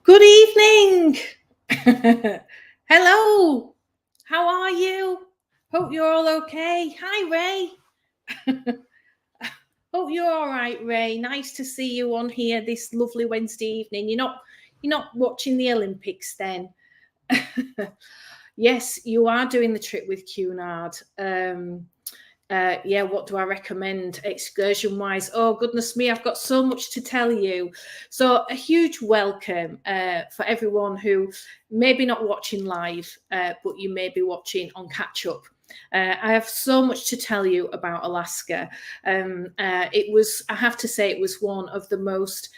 Good evening. Hello. How are you? Hope you're all okay. Hi, Ray. Hope you're all right, Ray. Nice to see you on here this lovely Wednesday evening. You're not watching the Olympics then? Yes, you are doing the trip with Cunard. Yeah, what do I recommend excursion wise? Oh, goodness me, I've got so much to tell you. So a huge welcome for everyone who maybe not watching live, but you may be watching on catch up. I have so much to tell you about Alaska. I have to say, it was one of the most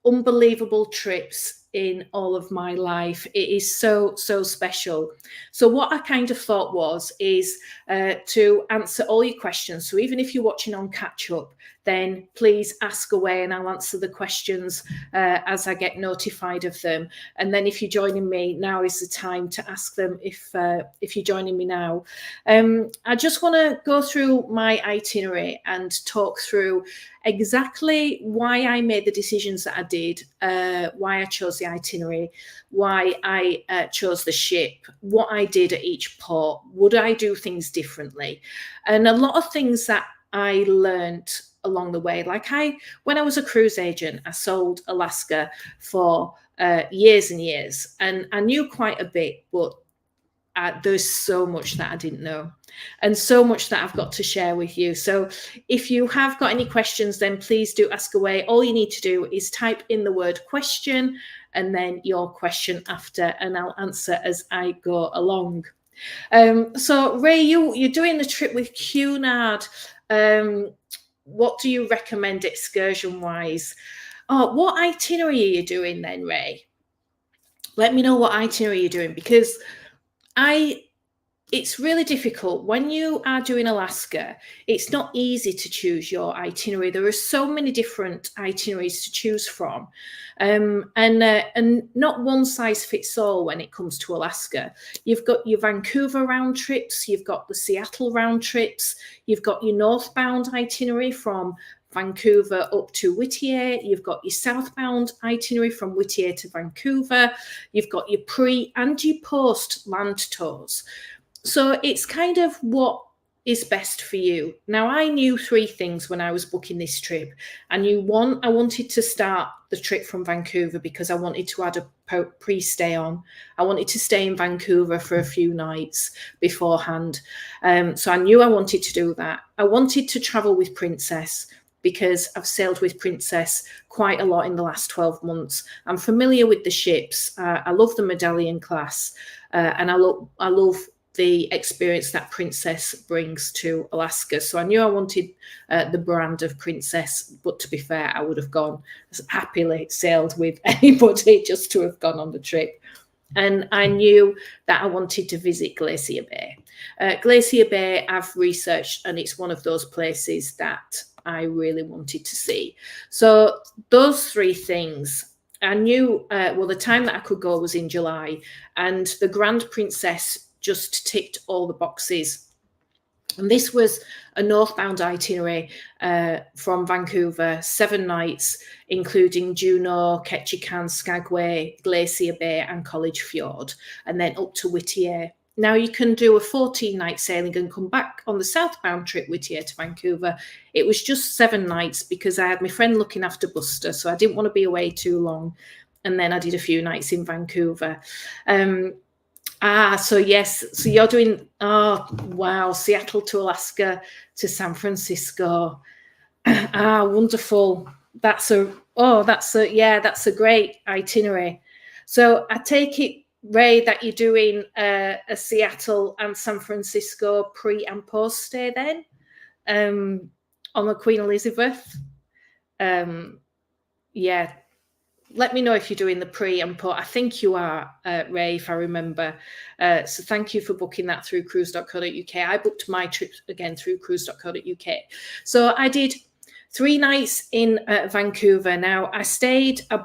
unbelievable trips in all of my life. It is so special. So what I kind of thought is to answer all your questions. So even if you're watching on catch up, then please ask away and I'll answer the questions as I get notified of them. And then if you're joining me, now is the time to ask them if you're joining me now. I just want to go through my itinerary and talk through exactly why I made the decisions that I did, why I chose the itinerary, why I chose the ship, what I did at each port, would I do things differently? And a lot of things that I learned along the way. When I was a cruise agent, I sold Alaska for years and years, and I knew quite a bit, but there's so much that I didn't know and so much that I've got to share with you. So if you have got any questions, then please do ask away. All you need to do is type in the word question and then your question after, and I'll answer as I go along. So Ray, you're doing the trip with Cunard. What do you recommend excursion wise? Oh, what itinerary are you doing then, Ray? Let me know what itinerary you're doing, because it's really difficult when you are doing Alaska. It's not easy to choose your itinerary. There are so many different itineraries to choose from, and not one size fits all when it comes to Alaska. You've got your Vancouver round trips, you've got the Seattle round trips, you've got your northbound itinerary from Vancouver up to Whittier, you've got your southbound itinerary from Whittier to Vancouver, you've got your pre and your post land tours. So it's kind of what is best for you. Now, I knew three things when I was booking this trip. I knew one, I wanted to start the trip from Vancouver because I wanted to add a pre-stay on. I wanted to stay in Vancouver for a few nights beforehand. So I knew I wanted to do that. I wanted to travel with Princess because I've sailed with Princess quite a lot in the last 12 months. I'm familiar with the ships. I love the Medallion class, and I love the experience that Princess brings to Alaska. So I knew I wanted the brand of Princess, but to be fair, I would have gone happily sailed with anybody just to have gone on the trip. And I knew that I wanted to visit Glacier Bay. Glacier Bay, I've researched, and it's one of those places that I really wanted to see. So those three things, I knew, the time that I could go was in July, and the Grand Princess just ticked all the boxes. And this was a northbound itinerary from Vancouver, 7 nights, including Juneau, Ketchikan, Skagway, Glacier Bay and College Fjord, and then up to Whittier. Now you can do a 14-night sailing and come back on the southbound trip Whittier to Vancouver. It was just 7 nights because I had my friend looking after Buster, so I didn't want to be away too long. And then I did a few nights in Vancouver. So yes, so you're doing, oh wow, Seattle to Alaska to San Francisco. Wonderful. That's a great itinerary. So I take it, Ray, that you're doing a Seattle and San Francisco pre and post stay then on the Queen Elizabeth. Yeah. Let me know if you're doing the pre and post. I think you are, Ray, if I remember. So thank you for booking that through cruise.co.uk. I booked my trip again through cruise.co.uk. So I did 3 nights in Vancouver. Now, I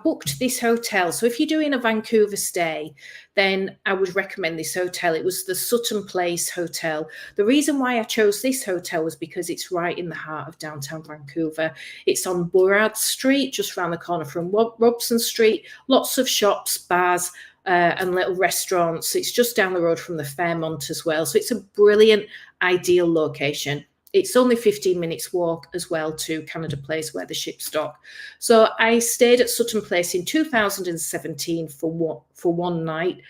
booked this hotel. So if you're doing a Vancouver stay, then I would recommend this hotel. It was the Sutton Place Hotel. The reason why I chose this hotel was because it's right in the heart of downtown Vancouver. It's on Burrard Street, just around the corner from Robson Street. Lots of shops, bars, and little restaurants. It's just down the road from the Fairmont as well. So it's a brilliant, ideal location. It's only 15 minutes walk as well to Canada Place where the ships dock. So I stayed at Sutton Place in 2017 for one night.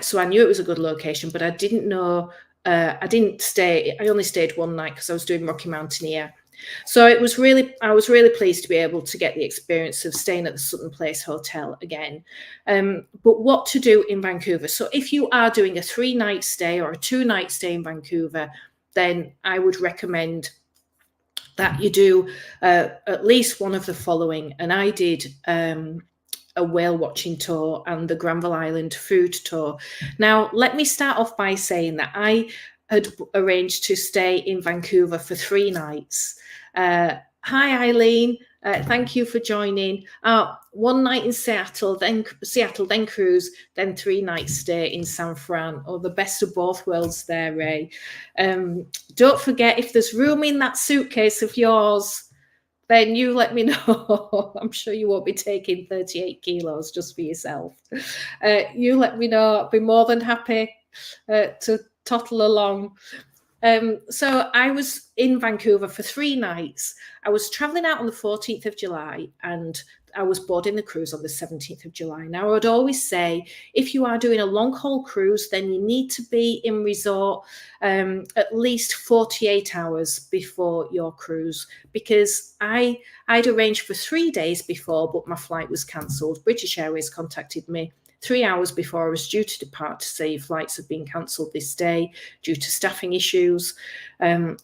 So I knew it was a good location, but I didn't know, I only stayed one night because I was doing Rocky Mountaineer. So I was really pleased to be able to get the experience of staying at the Sutton Place Hotel again. But what to do in Vancouver? So if you are doing a 3-night stay or a 2-night stay in Vancouver, then I would recommend that you do at least one of the following. And I did a whale watching tour and the Granville Island food tour. Now, let me start off by saying that I had arranged to stay in Vancouver for 3 nights. Hi, Eileen. Thank you for joining. 1 night in Seattle, then cruise, then 3 nights stay in San Fran. Oh, the best of both worlds there, Ray. Don't forget, if there's room in that suitcase of yours, then you let me know. I'm sure you won't be taking 38 kilos just for yourself. You let me know. I'll be more than happy to toddle along. So I was in Vancouver for 3 nights. I was traveling out on the 14th of July and I was boarding the cruise on the 17th of July. Now, I would always say, if you are doing a long haul cruise, then you need to be in resort at least 48 hours before your cruise, because I'd arranged for 3 days before, but my flight was cancelled. British Airways contacted me 3 hours before I was due to depart to say flights have been cancelled this day due to staffing issues.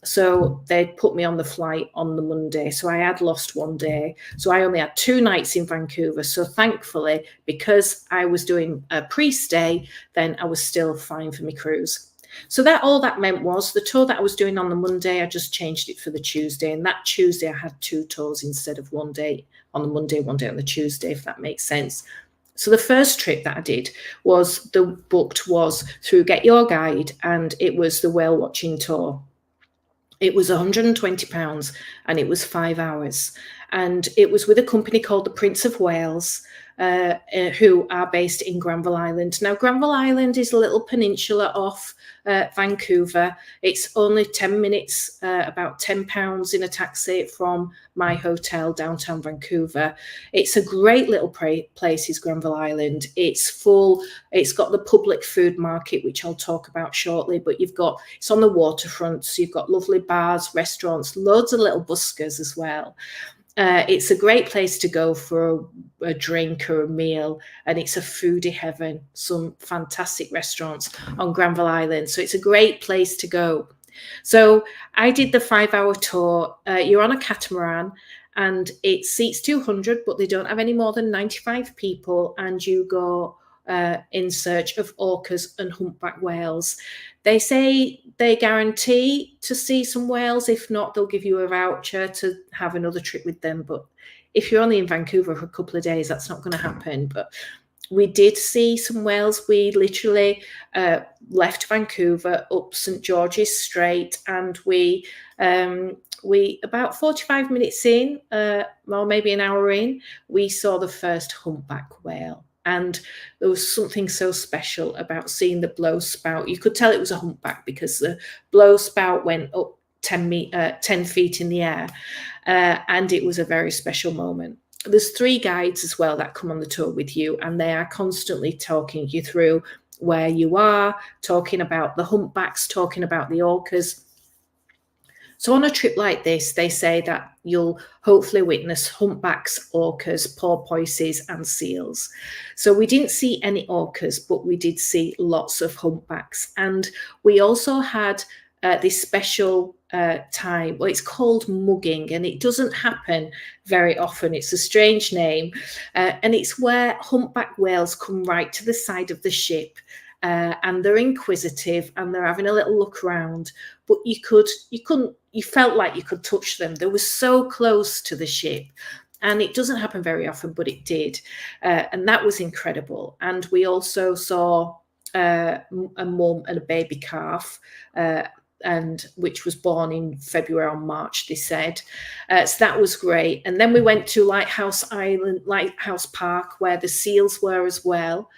So they put me on the flight on the Monday. So I had lost 1 day. So I only had 2 nights in Vancouver. So thankfully, because I was doing a pre-stay, then I was still fine for my cruise. So all that meant was the tour that I was doing on the Monday, I just changed it for the Tuesday. And that Tuesday, I had 2 tours instead of 1 day on the Monday, 1 day on the Tuesday, if that makes sense. So the first trip that I did was through Get Your Guide, and it was the whale watching tour. It was £120 and it was 5 hours. And it was with a company called the Prince of Wales, who are based in Granville Island. Now, Granville Island is a little peninsula off Vancouver. It's only 10 minutes, about £10 in a taxi from my hotel downtown Vancouver. It's a great little place, is Granville Island. It's full. It's got the public food market, which I'll talk about shortly, but it's on the waterfront. So you've got lovely bars, restaurants, loads of little buskers as well. It's a great place to go for a drink or a meal, and it's a foodie heaven. Some fantastic restaurants on Granville Island. So it's a great place to go. So I did the 5-hour tour. You're on a catamaran and it seats 200, but they don't have any more than 95 people, and you go in search of orcas and humpback whales. They say they guarantee to see some whales. If not, they'll give you a voucher to have another trip with them. But if you're only in Vancouver for a couple of days, that's not going to happen. But we did see some whales. We literally left Vancouver up St. George's Strait, and we about 45 minutes in, or maybe an hour in, we saw the first humpback whale. And there was something so special about seeing the blow spout. You could tell it was a humpback because the blow spout went up 10 feet in the air. And it was a very special moment. There's 3 guides as well that come on the tour with you, and they are constantly talking you through where you are, talking about the humpbacks, talking about the orcas. So on a trip like this, they say that you'll hopefully witness humpbacks, orcas, porpoises, and seals. So we didn't see any orcas, but we did see lots of humpbacks. And we also had this special time. Well, it's called mugging, and it doesn't happen very often. It's a strange name. And it's where humpback whales come right to the side of the ship. and they're inquisitive and they're having a little look around, but you felt like you could touch them. They were so close to the ship. And it doesn't happen very often, but it did. And that was incredible. And we also saw a mum and a baby calf, and which was born in February or March, they said. So that was great. And then we went to Lighthouse Park, where the seals were as well.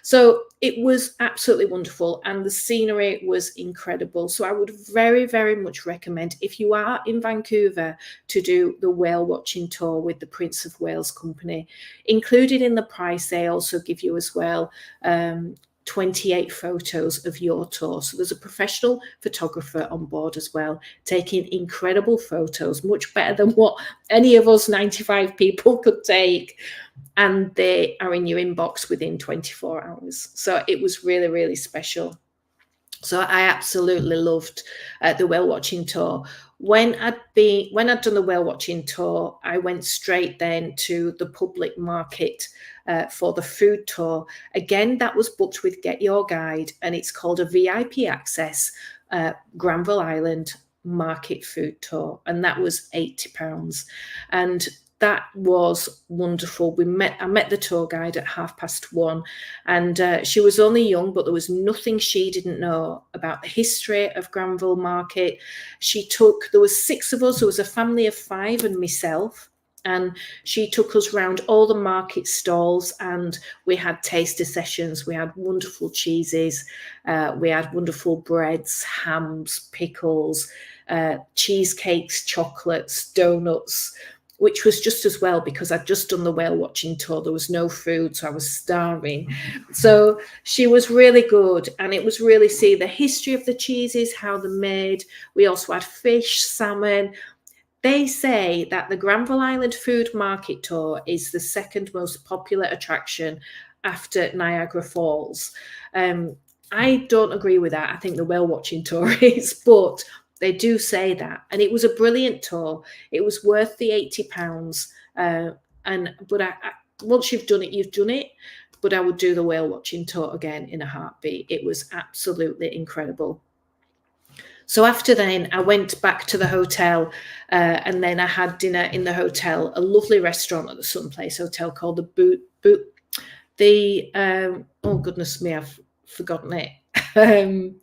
So it was absolutely wonderful, and the scenery was incredible. So I would very, very much recommend, if you are in Vancouver, to do the whale watching tour with the Prince of Wales Company. Included in the price, they also give you as well 28 photos of your tour. So there's a professional photographer on board as well, taking incredible photos, much better than what any of us 95 people could take. And they are in your inbox within 24 hours. So it was really, really special. So I absolutely loved the whale watching tour. When I'd done the whale watching tour, I went straight then to the public market for the food tour. Again, that was booked with Get Your Guide, and it's called a VIP access Granville Island market food tour, and that was £80. And that was wonderful. I met the tour guide at 1:30, and she was only young, but there was nothing she didn't know about the history of Granville Market. There was 6 of us. There was a family of 5 and myself, and she took us around all the market stalls, and we had taster sessions. We had wonderful cheeses. We had wonderful breads, hams, pickles, cheesecakes, chocolates, donuts, which was just as well because I'd just done the whale watching tour. There was no food, so I was starving. So she was really good, and it was really see the history of the cheeses, how they're made. We also had fish, salmon. They say that the Granville Island Food Market Tour is the second most popular attraction after Niagara Falls. I don't agree with that. I think the whale watching tour is, but they do say that. And it was a brilliant tour. It was worth the £80. But once you've done it, you've done it. But I would do the whale watching tour again in a heartbeat. It was absolutely incredible. So after then, I went back to the hotel, and then I had dinner in the hotel, a lovely restaurant at the Sun Place Hotel called oh goodness me, I've forgotten it. The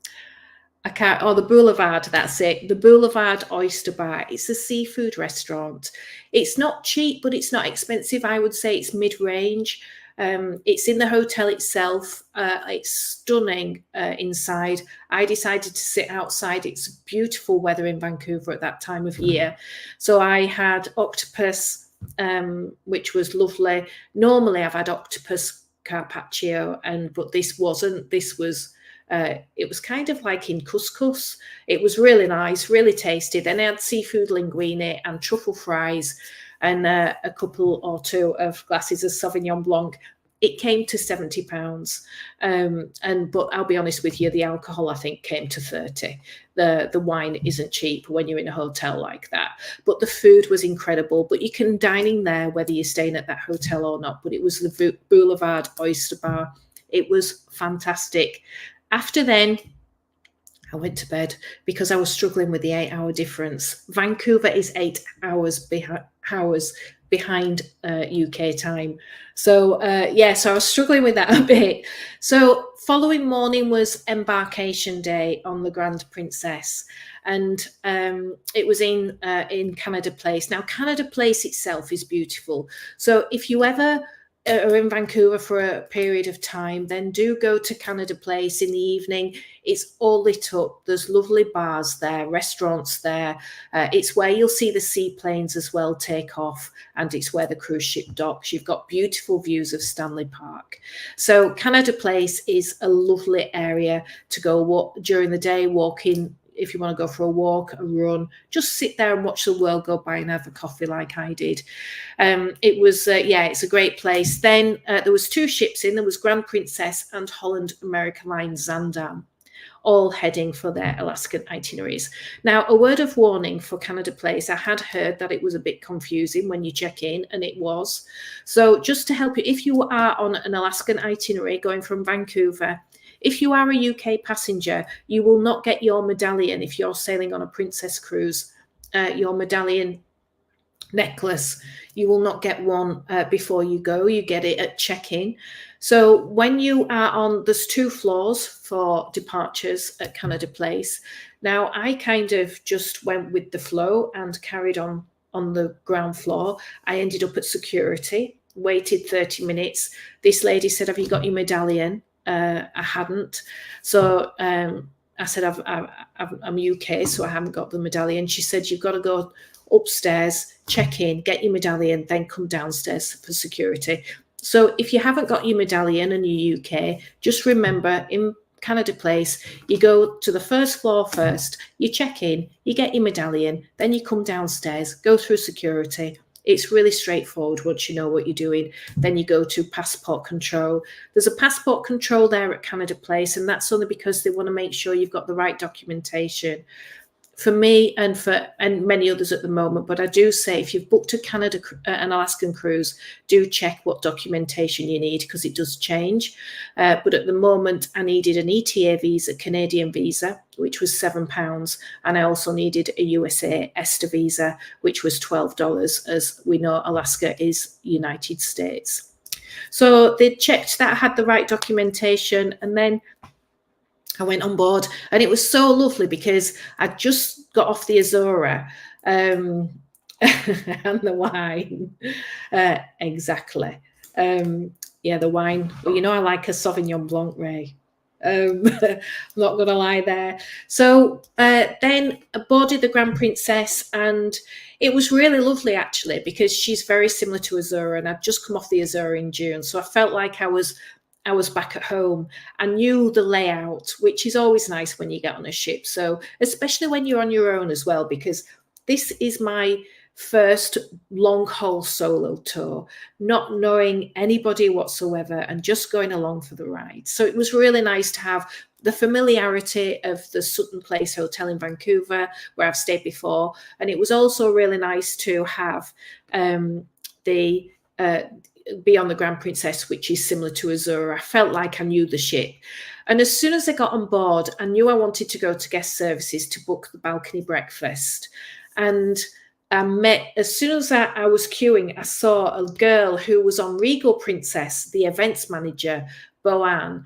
Boulevard, that's it. The Boulevard Oyster Bar. It's a seafood restaurant. It's not cheap, but it's not expensive. I would say it's mid-range. It's in the hotel itself. It's stunning inside. I decided to sit outside. It's beautiful weather in Vancouver at that time of year. So I had octopus, which was lovely. Normally I've had octopus carpaccio, but this wasn't. It was kind of like in couscous. It was really nice, really tasty. Then I had seafood linguine and truffle fries, and a couple or 2 of glasses of Sauvignon Blanc. It came to £70. But I'll be honest with you, the alcohol I think came to 30. The wine isn't cheap when you're in a hotel like that. But the food was incredible. But you can dine in there whether you're staying at that hotel or not. But it was the Boulevard Oyster Bar. It was fantastic. After then, I went to bed because I was struggling with the 8-hour difference. Vancouver is 8 hours behind UK time. So so I was struggling with that a bit. So following morning was Embarkation Day on the Grand Princess, and it was in Canada Place. Now, Canada Place itself is beautiful. So if you ever are in Vancouver for a period of time, then do go to Canada Place in the evening. It's all lit up. There's lovely bars there, restaurants there. It's where you'll see the seaplanes as well take off, and it's where the cruise ship docks. You've got beautiful views of Stanley Park. So Canada Place is a lovely area to go walk during the day, walking. If you want to go for a walk, a run, just sit there and watch the world go by and have a coffee like I did. It's a great place. Then there was 2 ships in. There was Grand Princess and Holland America Line Zaandam, all heading for their Alaskan itineraries. Now, a word of warning for Canada Place. I had heard that it was a bit confusing when you check in, and it was. So just to help you, if you are on an Alaskan itinerary going from Vancouver, If you are a UK passenger, you will not get your medallion if you're sailing on a Princess cruise. Your medallion necklace, you will not get one before you go. You get it at check-in. So when you are on, there's 2 floors for departures at Canada Place. Now I kind of just went with the flow and carried on the ground floor. I ended up at security, waited 30 minutes. This lady said, have you got your medallion? I hadn't. So I said, I'm UK, so I haven't got the medallion. She said, you've got to go upstairs, check in, get your medallion, then come downstairs for security. So if you haven't got your medallion and you're UK, just remember in Canada Place, you go to the first floor first, you check in, you get your medallion, then you come downstairs, go through security. It's really straightforward once you know what you're doing. Then you go to passport control. There's a passport control there at Canada Place, and that's only because they want to make sure you've got the right documentation. For me and many others at the moment, but I do say if you've booked an Alaskan cruise, do check what documentation you need because it does change. But at the moment, I needed an ETA visa, Canadian visa, which was £7, and I also needed a USA ESTA visa, which was $12, as we know Alaska is United States. So they checked that I had the right documentation, and then I went on board, and it was so lovely because I just got off the Azora and the wine. Exactly. Yeah, the wine. Well, you know, I like a Sauvignon Blanc, Ray. I'm not going to lie there. So then I boarded the Grand Princess, and it was really lovely, actually, because she's very similar to Azora, and I'd just come off the Azora in June. So I felt like I was back at home. I knew the layout, which is always nice when you get on a ship. So especially when you're on your own as well, because this is my first long haul solo tour, not knowing anybody whatsoever and just going along for the ride. So it was really nice to have the familiarity of the Sutton Place Hotel in Vancouver, where I've stayed before. And it was also really nice to have be on the Grand Princess, which is similar to Azora. I felt like I knew the ship. And as soon as I got on board, I knew I wanted to go to guest services to book the balcony breakfast. And I met, as soon as I was queuing, I saw a girl who was on Regal Princess, the events manager, Boanne.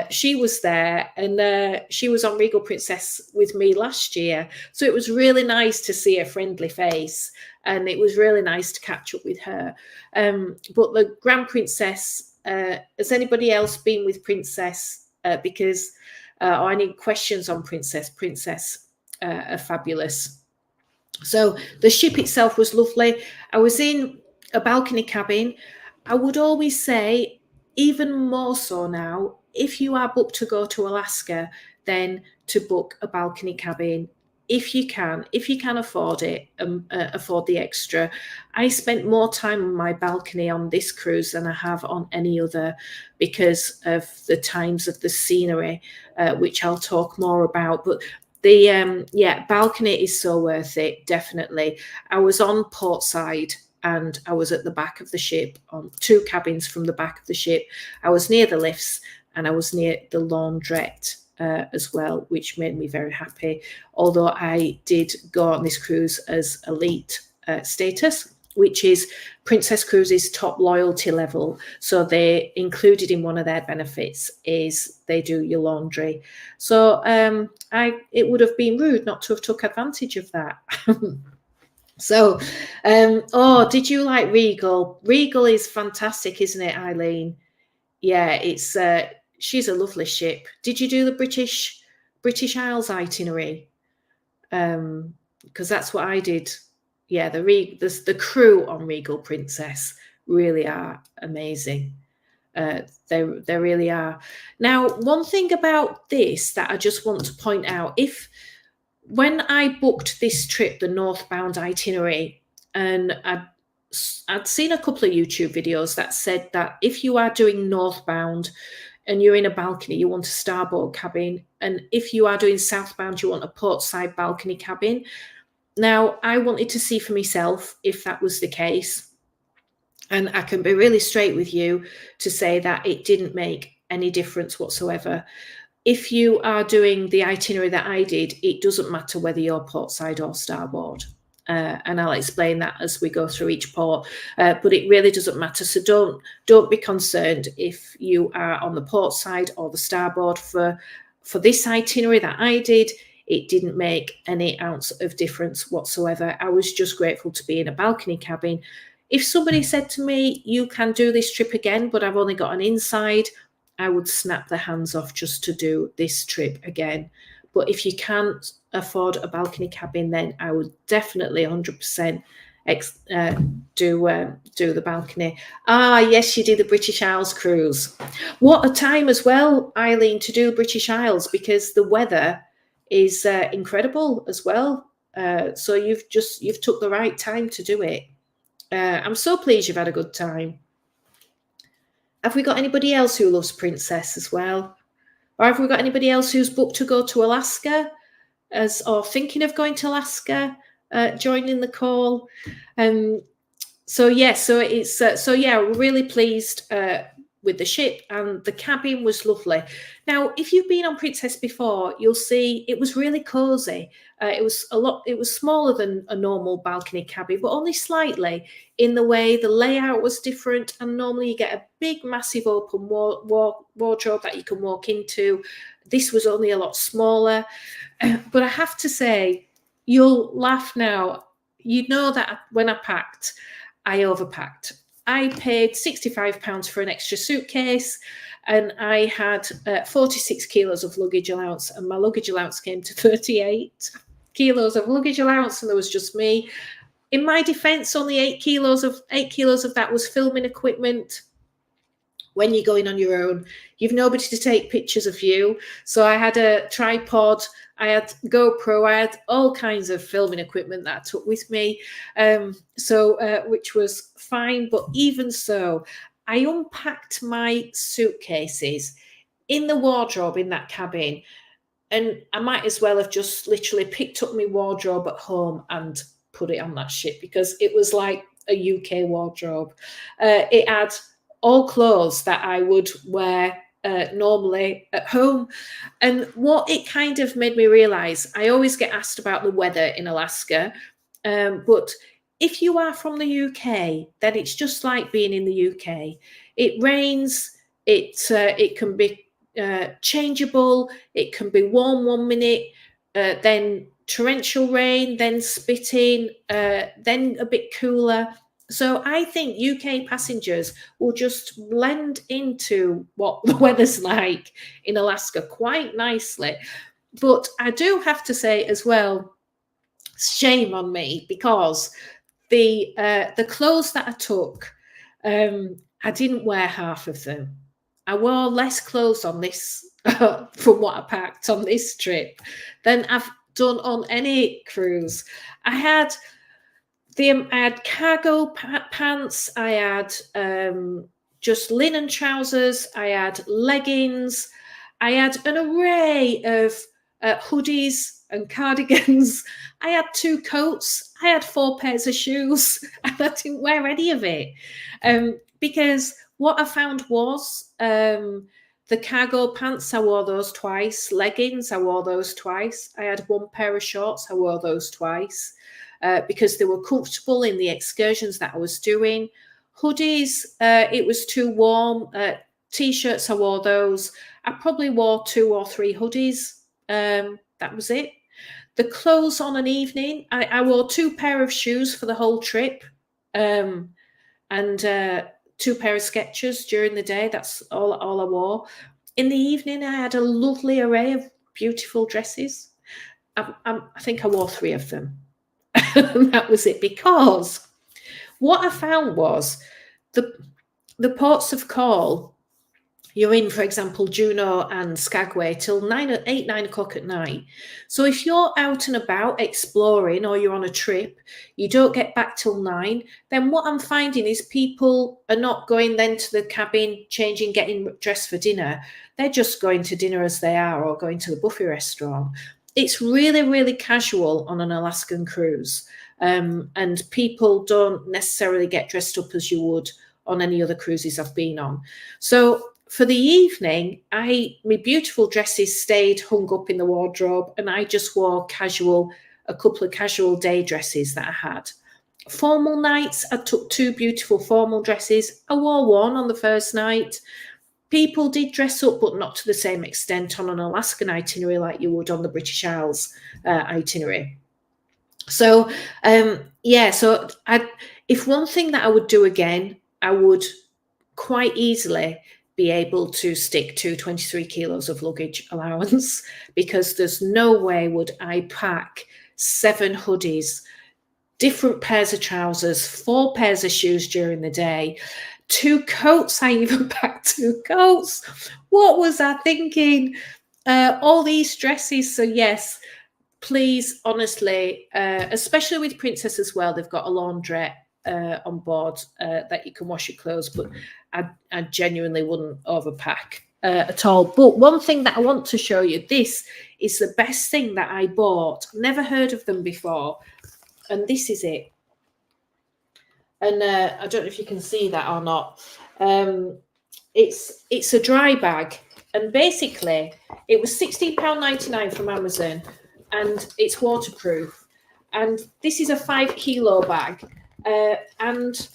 She was there, and she was on Regal Princess with me last year. So it was really nice to see a friendly face, and it was really nice to catch up with her. But the Grand Princess, has anybody else been with Princess? Because I need questions on Princess. Princess are fabulous. So the ship itself was lovely. I was in a balcony cabin. I would always say, even more so now, if you are booked to go to Alaska, then to book a balcony cabin if you can afford it, afford the extra. I spent more time on my balcony on this cruise than I have on any other because of the times of the scenery, which I'll talk more about. But the balcony is so worth it, definitely. I was on port side, and I was at the back of the ship on 2 cabins from the back of the ship. I was near the lifts, and I was near the laundrette as well, which made me very happy. Although I did go on this cruise as elite status, which is Princess Cruises' top loyalty level. So they included in one of their benefits is they do your laundry. So it would have been rude not to have took advantage of that. So, did you like Regal? Regal is fantastic, isn't it, Eileen? Yeah, it's she's a lovely ship. Did you do the British Isles itinerary? Because that's what I did. Yeah, the crew on Regal Princess really are amazing. They really are. Now, one thing about this that I just want to point out, when I booked this trip, the northbound itinerary, and I'd seen a couple of YouTube videos that said that if you are doing northbound and you're in a balcony, you want a starboard cabin. And if you are doing southbound, you want a portside balcony cabin. Now, I wanted to see for myself if that was the case. And I can be really straight with you to say that it didn't make any difference whatsoever. If you are doing the itinerary that I did, it doesn't matter whether you're portside or starboard. And I'll explain that as we go through each port, but it really doesn't matter. So don't be concerned if you are on the port side or the starboard. For this itinerary that I did, it didn't make any ounce of difference whatsoever. I was just grateful to be in a balcony cabin. If somebody said to me, you can do this trip again, but I've only got an inside, I would snap their hands off just to do this trip again. But if you can't afford a balcony cabin, then I would definitely 100% do the balcony. Ah, yes, you did the British Isles cruise. What a time as well, Eileen, to do British Isles, because the weather is incredible as well. So you've took the right time to do it. I'm so pleased you've had a good time. Have we got anybody else who loves Princess as well? Or have we got anybody else who's booked to go to Alaska or thinking of going to Alaska, joining the call? So we're really pleased with the ship, and the cabin was lovely. Now, if you've been on Princess before, you'll see it was really cozy. It was smaller than a normal balcony cabin, but only slightly in the way the layout was different. And normally you get a big, massive open wardrobe that you can walk into. This was only a lot smaller. But I have to say, you'll laugh now. You know that when I packed, I overpacked. I paid £65 for an extra suitcase, and I had 46 kilos of luggage allowance, and my luggage allowance came to 38 kilos of luggage allowance, and there was just me. In my defense, only 8 kilos of that was filming equipment. When you're going on your own, you've nobody to take pictures of you. So I had a tripod, I had GoPro, I had all kinds of filming equipment that I took with me, which was fine. But even so, I unpacked my suitcases in the wardrobe in that cabin, and I might as well have just literally picked up my wardrobe at home and put it on that ship, because it was like a UK wardrobe. It had all clothes that I would wear normally at home. And what it kind of made me realize, I always get asked about the weather in Alaska, but if you are from the UK, then it's just like being in the UK. It rains, it can be changeable, it can be warm 1 minute, then torrential rain, then spitting, then a bit cooler. So I think UK passengers will just blend into what the weather's like in Alaska quite nicely. But I do have to say as well, shame on me, because the clothes that I took, I didn't wear half of them. I wore less clothes on this from what I packed on this trip than I've done on any cruise. I had cargo pants, I had just linen trousers, I had leggings, I had an array of hoodies and cardigans. I had 2 coats, I had 4 pairs of shoes, and I didn't wear any of it. Because what I found was the cargo pants, I wore those twice. Leggings, I wore those twice. I had 1 pair of shorts, I wore those twice. Because they were comfortable in the excursions that I was doing. Hoodies, it was too warm. T-shirts, I wore those. I probably wore 2 or 3 hoodies. That was it. The clothes on an evening, I wore 2 pair of shoes for the whole trip, and 2 pair of Skechers during the day. That's all I wore. In the evening, I had a lovely array of beautiful dresses. I think I wore 3 of them. That was it, because what I found was the ports of call, you're in, for example, Juneau and Skagway till 9 o'clock at night. So if you're out and about exploring, or you're on a trip, you don't get back till 9, then what I'm finding is people are not going then to the cabin, changing, getting dressed for dinner. They're just going to dinner as they are, or going to the buffet restaurant. It's really, really casual on an Alaskan cruise. And people don't necessarily get dressed up as you would on any other cruises I've been on. So for the evening, my beautiful dresses stayed hung up in the wardrobe, and I just wore a couple of casual day dresses that I had. Formal nights, I took 2 beautiful formal dresses. I wore one on the first night. People did dress up, but not to the same extent on an Alaskan itinerary like you would on the British Isles itinerary. So, if one thing that I would do again, I would quite easily be able to stick to 23 kilos of luggage allowance, because there's no way would I pack 7 hoodies, different pairs of trousers, 4 pairs of shoes during the day, 2 coats. I even packed 2 coats. What was I thinking? All these dresses. So yes, please, honestly, especially with Princess as well, they've got a laundrette on board that you can wash your clothes, but I genuinely wouldn't overpack at all. But one thing that I want to show you, this is the best thing that I bought. Never heard of them before, and this is it. And I don't know if you can see that or not. It's a dry bag, and basically it was £16.99 from Amazon, and it's waterproof. And this is a 5 kilo bag, and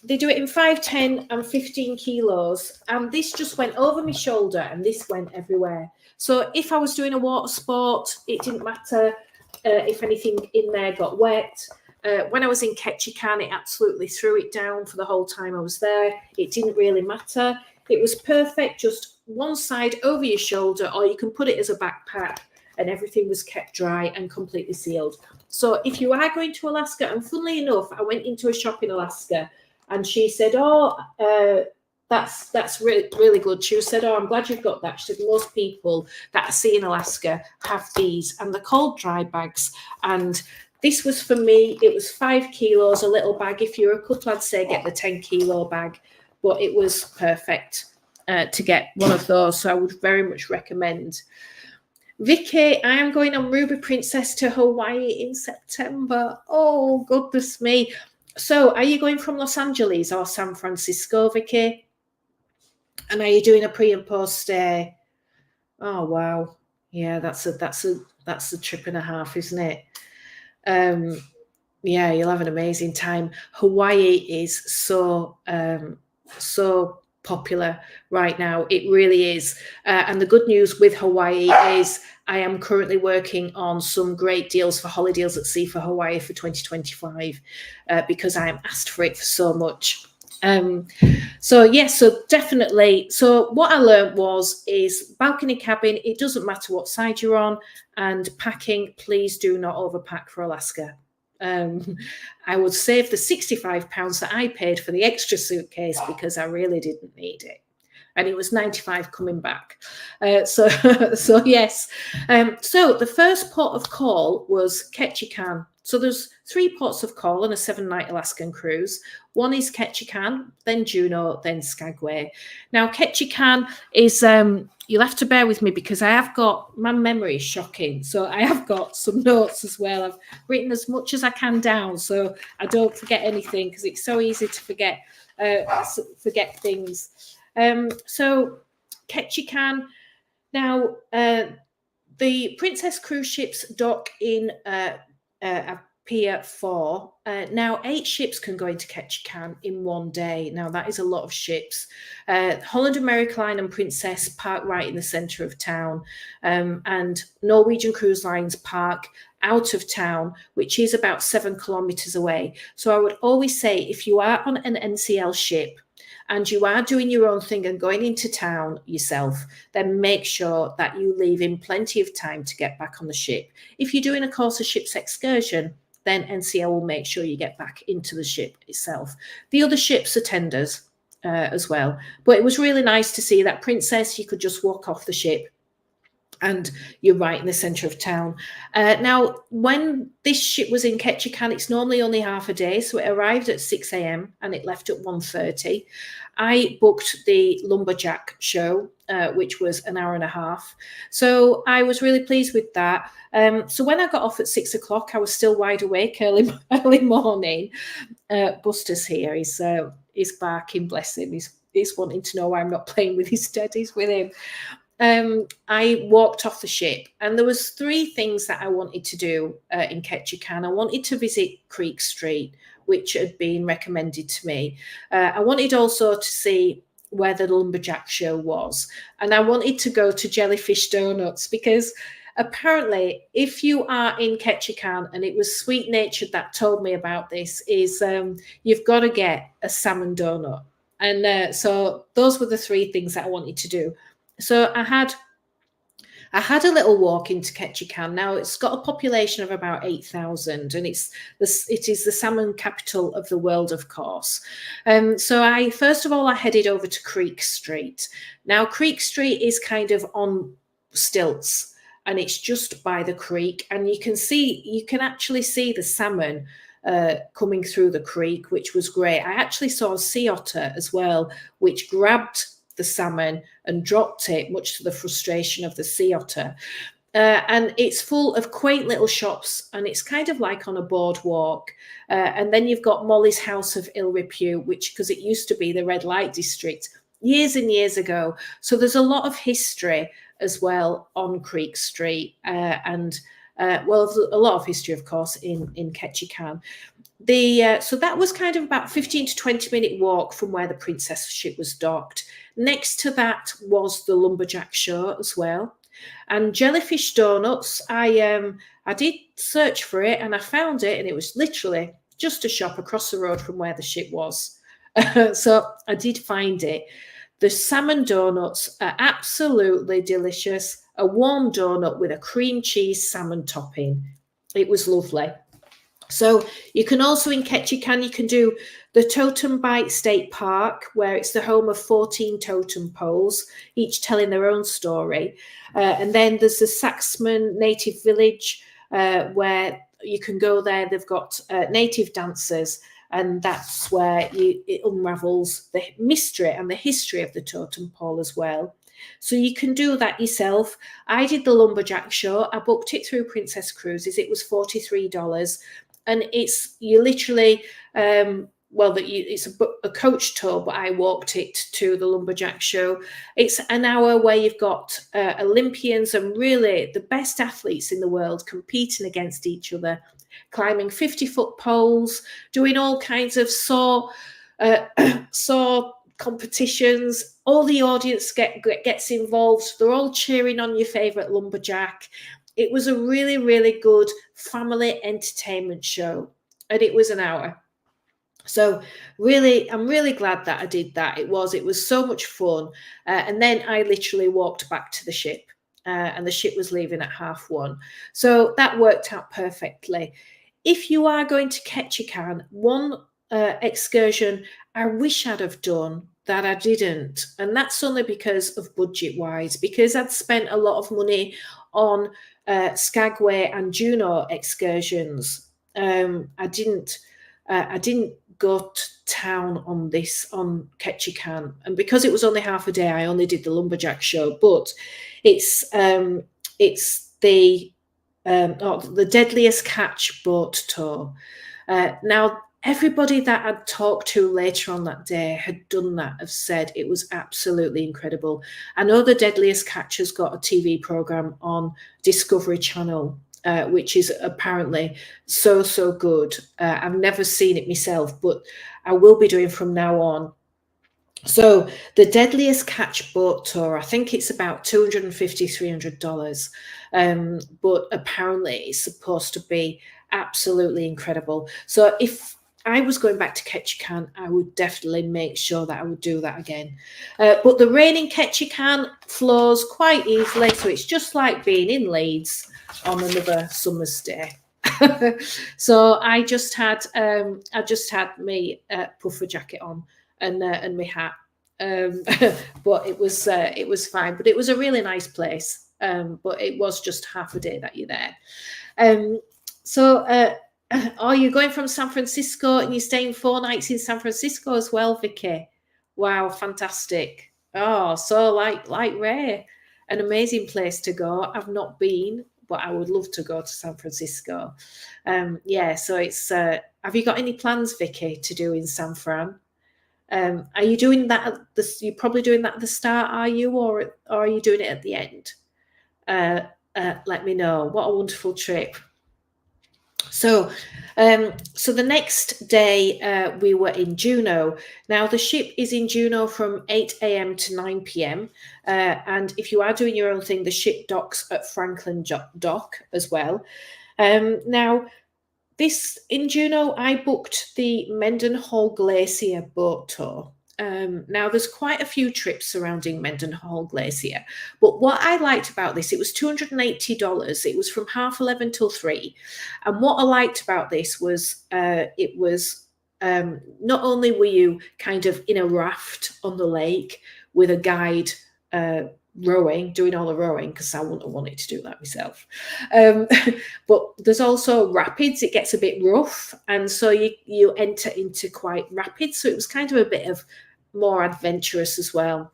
they do it in 5, 10 and 15 kilos. And this just went over my shoulder, and this went everywhere. So if I was doing a water sport, it didn't matter if anything in there got wet. When I was in Ketchikan, it absolutely threw it down for the whole time I was there. It didn't really matter. It was perfect, just one side over your shoulder, or you can put it as a backpack, and everything was kept dry and completely sealed. So if you are going to Alaska, and funnily enough, I went into a shop in Alaska, and she said, that's really, really good. She said, I'm glad you've got that. She said, most people that I see in Alaska have these, and they're called dry bags. And this was for me, it was 5 kilos, a little bag. If you're a couple, I'd say get the 10 kilo bag, but it was perfect to get one of those. So I would very much recommend. Vicky, I am going on Ruby Princess to Hawaii in September. Oh, goodness me. So are you going from Los Angeles or San Francisco, Vicky? And are you doing a pre and post stay? Oh, wow. Yeah, that's a trip and a half, isn't it? Yeah, you'll have an amazing time. Hawaii is so popular right now. It really is. And the good news with Hawaii is I am currently working on some great deals for Hollydaysatsea for Hawaii for 2025 because I am asked for it for so much. So definitely. So what I learned is balcony cabin. It doesn't matter what side you're on, and packing, please do not overpack for Alaska. I would save the £65 that I paid for the extra suitcase because I really didn't need it. And it was $95 coming back. So yes. So the first port of call was Ketchikan. So there's 3 ports of call on a 7-night Alaskan cruise. One is Ketchikan, then Juneau, then Skagway. Now, Ketchikan is, you'll have to bear with me because my memory is shocking. So I have got some notes as well. I've written as much as I can down so I don't forget anything, because it's so easy to forget things. So Ketchikan. Now, the Princess cruise ships dock in Pier 4. Now 8 ships can go into Ketchikan in one day. Now that is a lot of ships. Holland America Line and Princess park right in the centre of town, and Norwegian Cruise Lines park out of town, which is about 7 kilometres away. So I would always say, if you are on an NCL ship and you are doing your own thing and going into town yourself, then make sure that you leave in plenty of time to get back on the ship. If you're doing a course of ship's excursion, then NCL will make sure you get back into the ship itself. The other ships are tenders as well. But it was really nice to see that Princess, you could just walk off the ship and you're right in the centre of town. Now, when this ship was in Ketchikan, it's normally only half a day. So it arrived at 6 a.m. and it left at 1:30. I booked the Lumberjack show, which was an hour and a half. So I was really pleased with that. So when I got off at 6 o'clock, I was still wide awake early morning. Buster's here. He's barking, bless him. is wanting to know why I'm not playing with his teddies with him. I walked off the ship, and there was 3 things that I wanted to do in Ketchikan. I wanted to visit Creek Street, which had been recommended to me. I wanted also to see where the lumberjack show was, and I wanted to go to Jellyfish Donuts, because apparently if you are in Ketchikan, and it was Sweet Natured that told me about this, is you've got to get a salmon donut. And so those were the 3 things that I wanted to do. So I had a little walk into Ketchikan. Now it's got a population of about 8,000, and it is the salmon capital of the world, of course. So I headed over to Creek Street. Now Creek Street is kind of on stilts, and it's just by the creek, and you can actually see the salmon coming through the creek, which was great. I actually saw a sea otter as well, which grabbed the salmon and dropped it, much to the frustration of the sea otter. And it's full of quaint little shops, and it's kind of like on a boardwalk. And then you've got Molly's House of Ill Repute, because it used to be the red light district years and years ago. So there's a lot of history as well on Creek Street, and there's a lot of history, of course, in Ketchikan. So that was kind of about 15 to 20 minute walk from where the Princess ship was docked. Next to that was the lumberjack show as well, and Jellyfish Donuts. I did search for it, and I found it, and it was literally just a shop across the road from where the ship was. So I did find it. The salmon donuts are absolutely delicious. A warm donut with a cream cheese salmon topping. It was lovely. So you can also, in Ketchikan, you can do the Totem Bite State Park, where it's the home of 14 totem poles, each telling their own story. And then there's the Saxman Native Village, where you can go there. They've got native dancers, and that's where it unravels the mystery and the history of the totem pole as well. So you can do that yourself. I did the lumberjack show. I booked it through Princess Cruises. It was $43. And it's literally, it's a coach tour, but I walked it to the lumberjack show. It's an hour where you've got Olympians and really the best athletes in the world competing against each other, climbing 50-foot poles, doing all kinds of saw competitions. All the audience gets involved. They're all cheering on your favourite lumberjack. It was a really, really good family entertainment show, and it was an hour. So really, I'm really glad that I did that. It was so much fun. And then I literally walked back to the ship, and the ship was leaving at 1:30. So that worked out perfectly. If you are going to Ketchikan, one excursion I wish I'd have done that I didn't, and that's only because of budget-wise, because I'd spent a lot of money on Skagway and Juneau excursions. I didn't go to town on Ketchikan, and because it was only half a day, I only did the lumberjack show. But it's the Deadliest Catch boat tour. Now, everybody that I'd talked to later on that day had done that, have said it was absolutely incredible. I know the Deadliest Catch has got a TV program on Discovery Channel, which is apparently so good. I've never seen it myself, but I will be doing from now on. So the Deadliest Catch boat tour, I think it's about $250, $300. But apparently it's supposed to be absolutely incredible. So if I was going back to Ketchikan, I would definitely make sure that I would do that again. But the rain in Ketchikan flows quite easily, so it's just like being in Leeds on another summer's day. So I just had my puffer jacket on and my hat, but it was fine. But it was a really nice place. But it was just half a day that you're there. Oh, you're going from San Francisco and you're staying 4 nights in San Francisco as well, Vicky. Wow, fantastic. Oh, so like Ray, an amazing place to go. I've not been, but I would love to go to San Francisco. So it's have you got any plans, Vicky, to do in San Fran? Are you doing that at the, you're probably doing that at the start, are you, or are you doing it at the end? Let me know. What a wonderful trip. So the next day we were in Juneau. Now the ship is in Juneau from 8 a.m. to 9 p.m. And if you are doing your own thing, the ship docks at Franklin Dock as well. Now this in Juneau, I booked the Mendenhall Glacier boat tour. Now there's quite a few trips surrounding Mendenhall Glacier, but what I liked about this, it was $280. It was from 11:30 till 3. And what I liked about this was it was not only were you kind of in a raft on the lake with a guide rowing, doing all the rowing, because I wouldn't have wanted to do that myself. But there's also rapids. It gets a bit rough, and so you enter into quite rapids. So it was kind of a bit of more adventurous as well.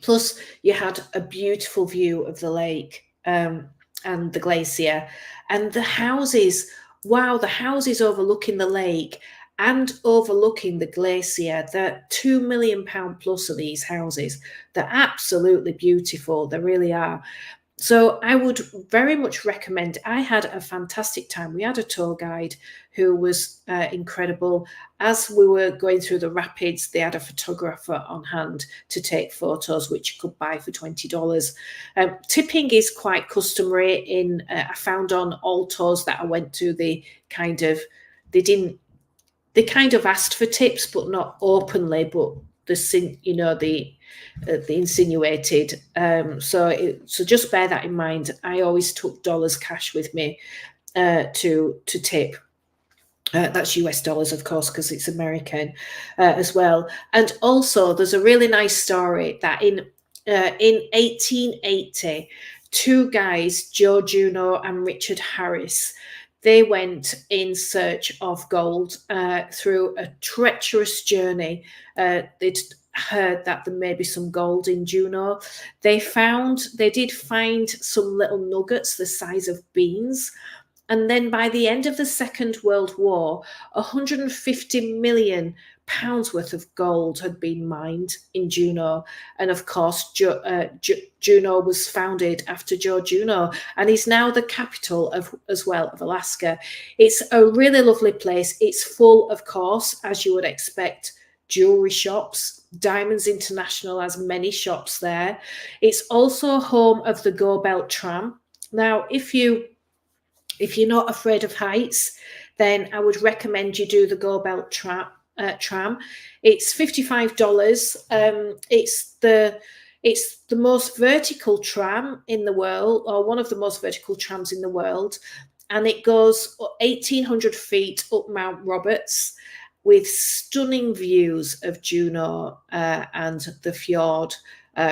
Plus, you had a beautiful view of the lake and the glacier, and the houses. Wow, the houses overlooking the lake and overlooking the glacier. They're £2 million plus of these houses. They're absolutely beautiful. They really are. So I would very much recommend. I had a fantastic time. We had a tour guide who was incredible. As we were going through the rapids, they had a photographer on hand to take photos, which you could buy for $20. Tipping is quite customary in, I found on all tours that I went to, they kind of asked for tips, but not openly, but the insinuated. So just bear that in mind. I always took dollars cash with me to tip. That's US dollars, of course, because it's American as well. And also, there's a really nice story that in 1880, two guys, Joe Juneau and Richard Harris, they went in search of gold through a treacherous journey. They'd heard that there may be some gold in Juneau. They did find some little nuggets the size of beans. And then by the end of the Second World War, 150 million pounds worth of gold had been mined in Juneau. And of course, Juneau was founded after Joe Juneau, and is now the capital of Alaska. It's a really lovely place. It's full, of course, as you would expect, jewelry shops. Diamonds International has many shops there. It's also home of the Go Belt tram. Now, if you're not afraid of heights, then I would recommend you do the Go Belt tram. It's $55. It's the most vertical tram in the world, or one of the most vertical trams in the world, and it goes 1,800 feet up Mount Roberts with stunning views of Juneau and the fjord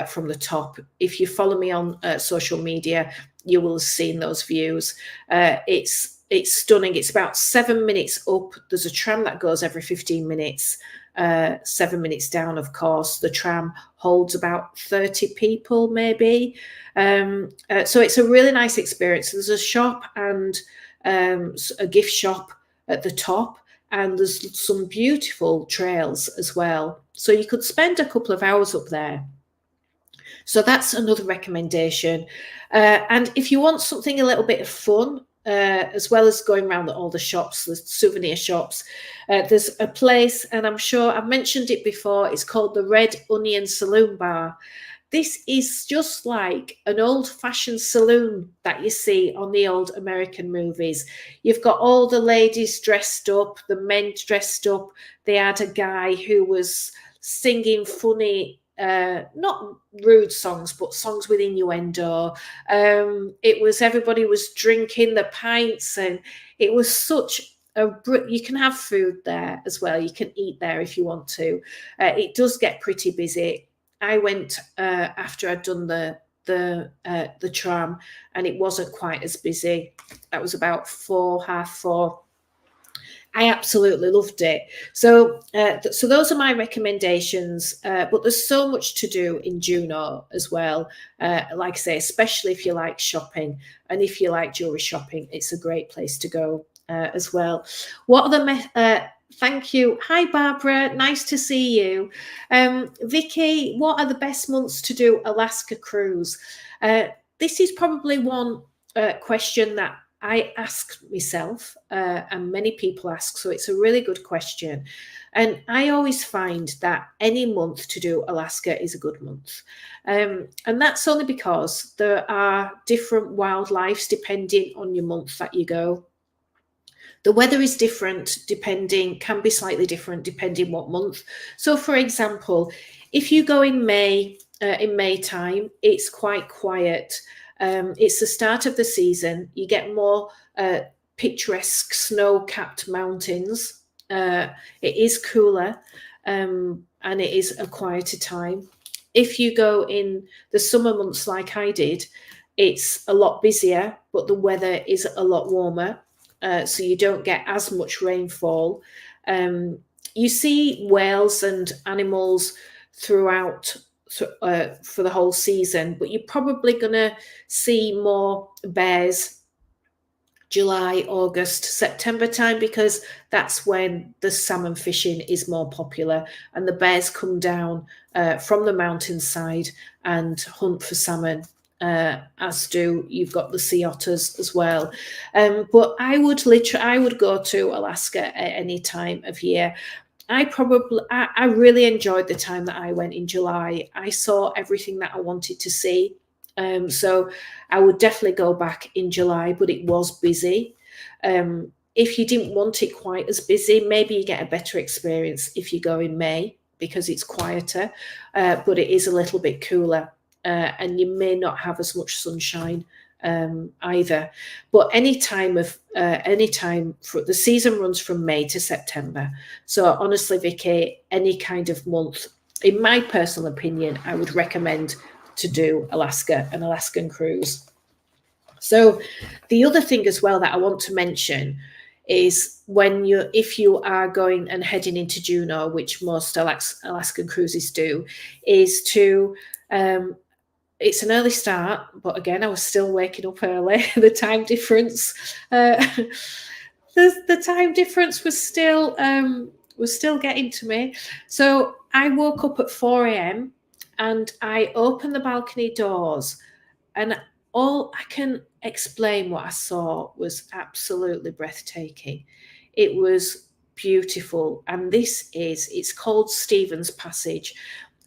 from the top. If you follow me on social media, you will have seen those views. It's stunning. It's about 7 minutes up. There's a tram that goes every 15 minutes, 7 minutes down, of course. The tram holds about 30 people, maybe. So it's a really nice experience. There's a shop and a gift shop at the top, and there's some beautiful trails as well. So you could spend a couple of hours up there. So that's another recommendation. And if you want something a little bit of fun, as well as going around all the shops, the souvenir shops, there's a place, and I'm sure I've mentioned it before, it's called the Red Onion Saloon Bar. This is just like an old-fashioned saloon that you see on the old American movies. You've got all the ladies dressed up, the men dressed up. They had a guy who was singing funny, not rude songs, but songs with innuendo. Everybody was drinking the pints, and it was such a, you can have food there as well. You can eat there if you want to. It does get pretty busy. I went after I'd done the tram, and it wasn't quite as busy. That was about 4:30. I absolutely loved it. So those are my recommendations. But there's so much to do in Juneau as well. Like I say, especially if you like shopping, and if you like jewelry shopping, it's a great place to go as well. What are the Thank you. Hi, Barbara. Nice to see you. Vicky, what are the best months to do Alaska cruise? This is probably one question that I ask myself and many people ask, so it's a really good question. And I always find that any month to do Alaska is a good month. And that's only because there are different wildlife depending on your month that you go. The weather is different can be slightly different depending what month. So for example, if you go in May time, it's quite quiet. It's the start of the season. You get more picturesque snow-capped mountains. It is cooler and it is a quieter time. If you go in the summer months like I did, it's a lot busier, but the weather is a lot warmer. So you don't get as much rainfall. You see whales and animals throughout for the whole season, but you're probably going to see more bears July, August, September time, because that's when the salmon fishing is more popular and the bears come down from the mountainside and hunt for salmon. You've got the sea otters as well. But I would go to Alaska at any time of year. I really enjoyed the time that I went in July. I saw everything that I wanted to see. So I would definitely go back in July, but it was busy. If you didn't want it quite as busy, maybe you get a better experience if you go in May, because it's quieter, but it is a little bit cooler. And you may not have as much sunshine either. But any time for the season runs from May to September. So honestly, Vicky, any kind of month, in my personal opinion, I would recommend to do Alaska, an Alaskan cruise. So the other thing as well that I want to mention is if you are going and heading into Juneau, which most Alaskan cruises do, is to it's an early start, but again, I was still waking up early. The time difference, the time difference was still getting to me. So I woke up at 4 a.m. and I opened the balcony doors, and all I can explain what I saw was absolutely breathtaking. It was beautiful, and it's called Stevens Passage,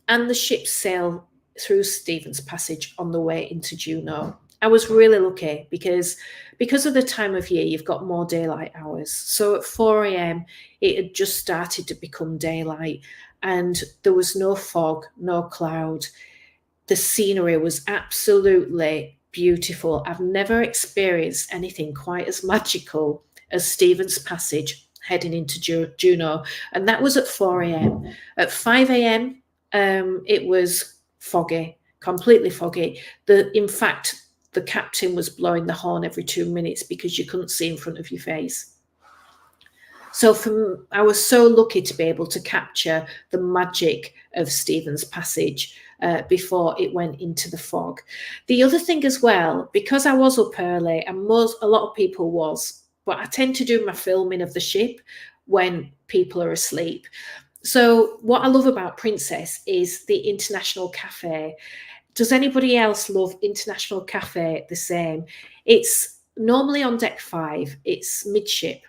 and the ships sail through Stevens Passage on the way into Juneau. I was really lucky because of the time of year, you've got more daylight hours. So at 4 a.m, it had just started to become daylight, and there was no fog, no cloud. The scenery was absolutely beautiful. I've never experienced anything quite as magical as Stevens Passage heading into Juneau, and that was at 4 a.m. At 5 a.m, it was foggy, completely foggy. In fact, the captain was blowing the horn every 2 minutes because you couldn't see in front of your face. So I was so lucky to be able to capture the magic of Stevens Passage before it went into the fog. The other thing as well, because I was up early, and a lot of people was, but I tend to do my filming of the ship when people are asleep. So what I love about Princess is the International Cafe. Does anybody else love International Cafe the same? It's normally on deck 5. It's midship.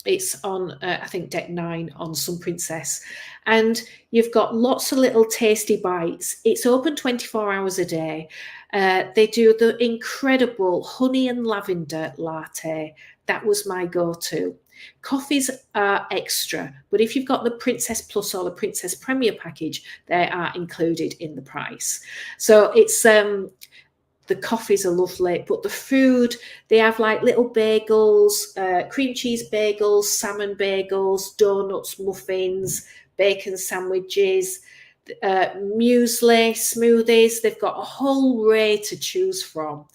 It's on, I think, deck 9 on some Princess. And you've got lots of little tasty bites. It's open 24 hours a day. They do the incredible honey and lavender latte. That was my go-to. Coffees are extra, but if you've got the Princess Plus or the Princess Premier package, they are included in the price. So it's the coffees are lovely, but the food, they have like little bagels, cream cheese bagels, salmon bagels, donuts, muffins, bacon sandwiches, muesli, smoothies. They've got a whole array to choose from.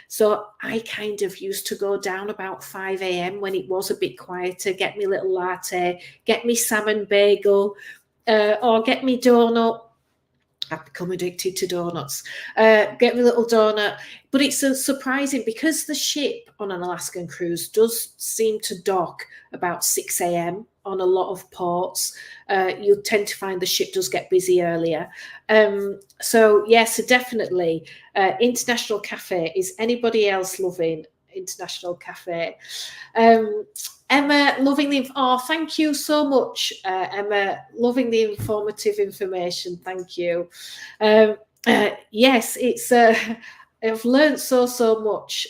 So I kind of used to go down about 5 a.m. when it was a bit quieter, get me little latte, get me salmon bagel, or get me donut. I've become addicted to donuts. Get me a little donut. But it's surprising because the ship on an Alaskan cruise does seem to dock about 6 a.m. on a lot of ports, you'll tend to find the ship does get busy earlier. So definitely International Cafe. Is anybody else loving International Cafe? Emma, loving the thank you so much, Emma, loving the informative information. Thank you. Yes, it's I've learned so much.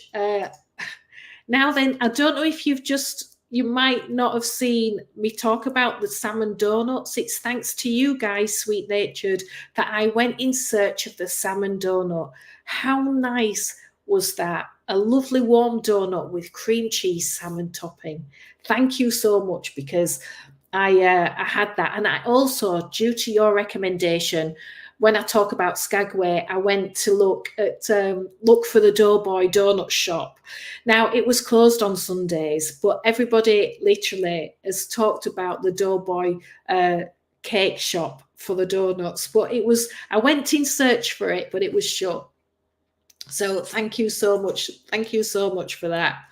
Now then, I don't know if you might not have seen me talk about the salmon donuts. It's thanks to you guys, Sweet Natured, that I went in search of the salmon donut. How nice was that? A lovely warm donut with cream cheese salmon topping. Thank you so much, because I had that. And I also, due to your recommendation, when I talk about Skagway, I went to look for the Doughboy Donut Shop. Now, it was closed on Sundays, but everybody literally has talked about the Doughboy cake shop for the donuts. But I went in search for it, but it was shut. So thank you so much. Thank you so much for that.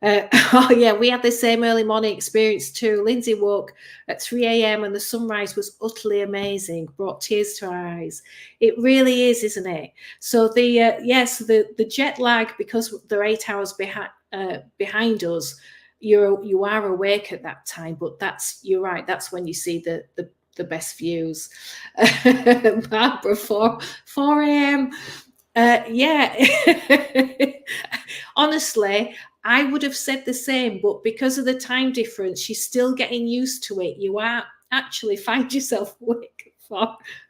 We had the same early morning experience too. Lindsay woke at 3 a.m. and the sunrise was utterly amazing, brought tears to our eyes. It really is, isn't it? So the jet lag, because they're 8 hours behind us, you are awake at that time, but you're right, that's when you see the best views. Barbara, 4 a.m. Honestly, I would have said the same, but because of the time difference, you're still getting used to it. You are actually find yourself awake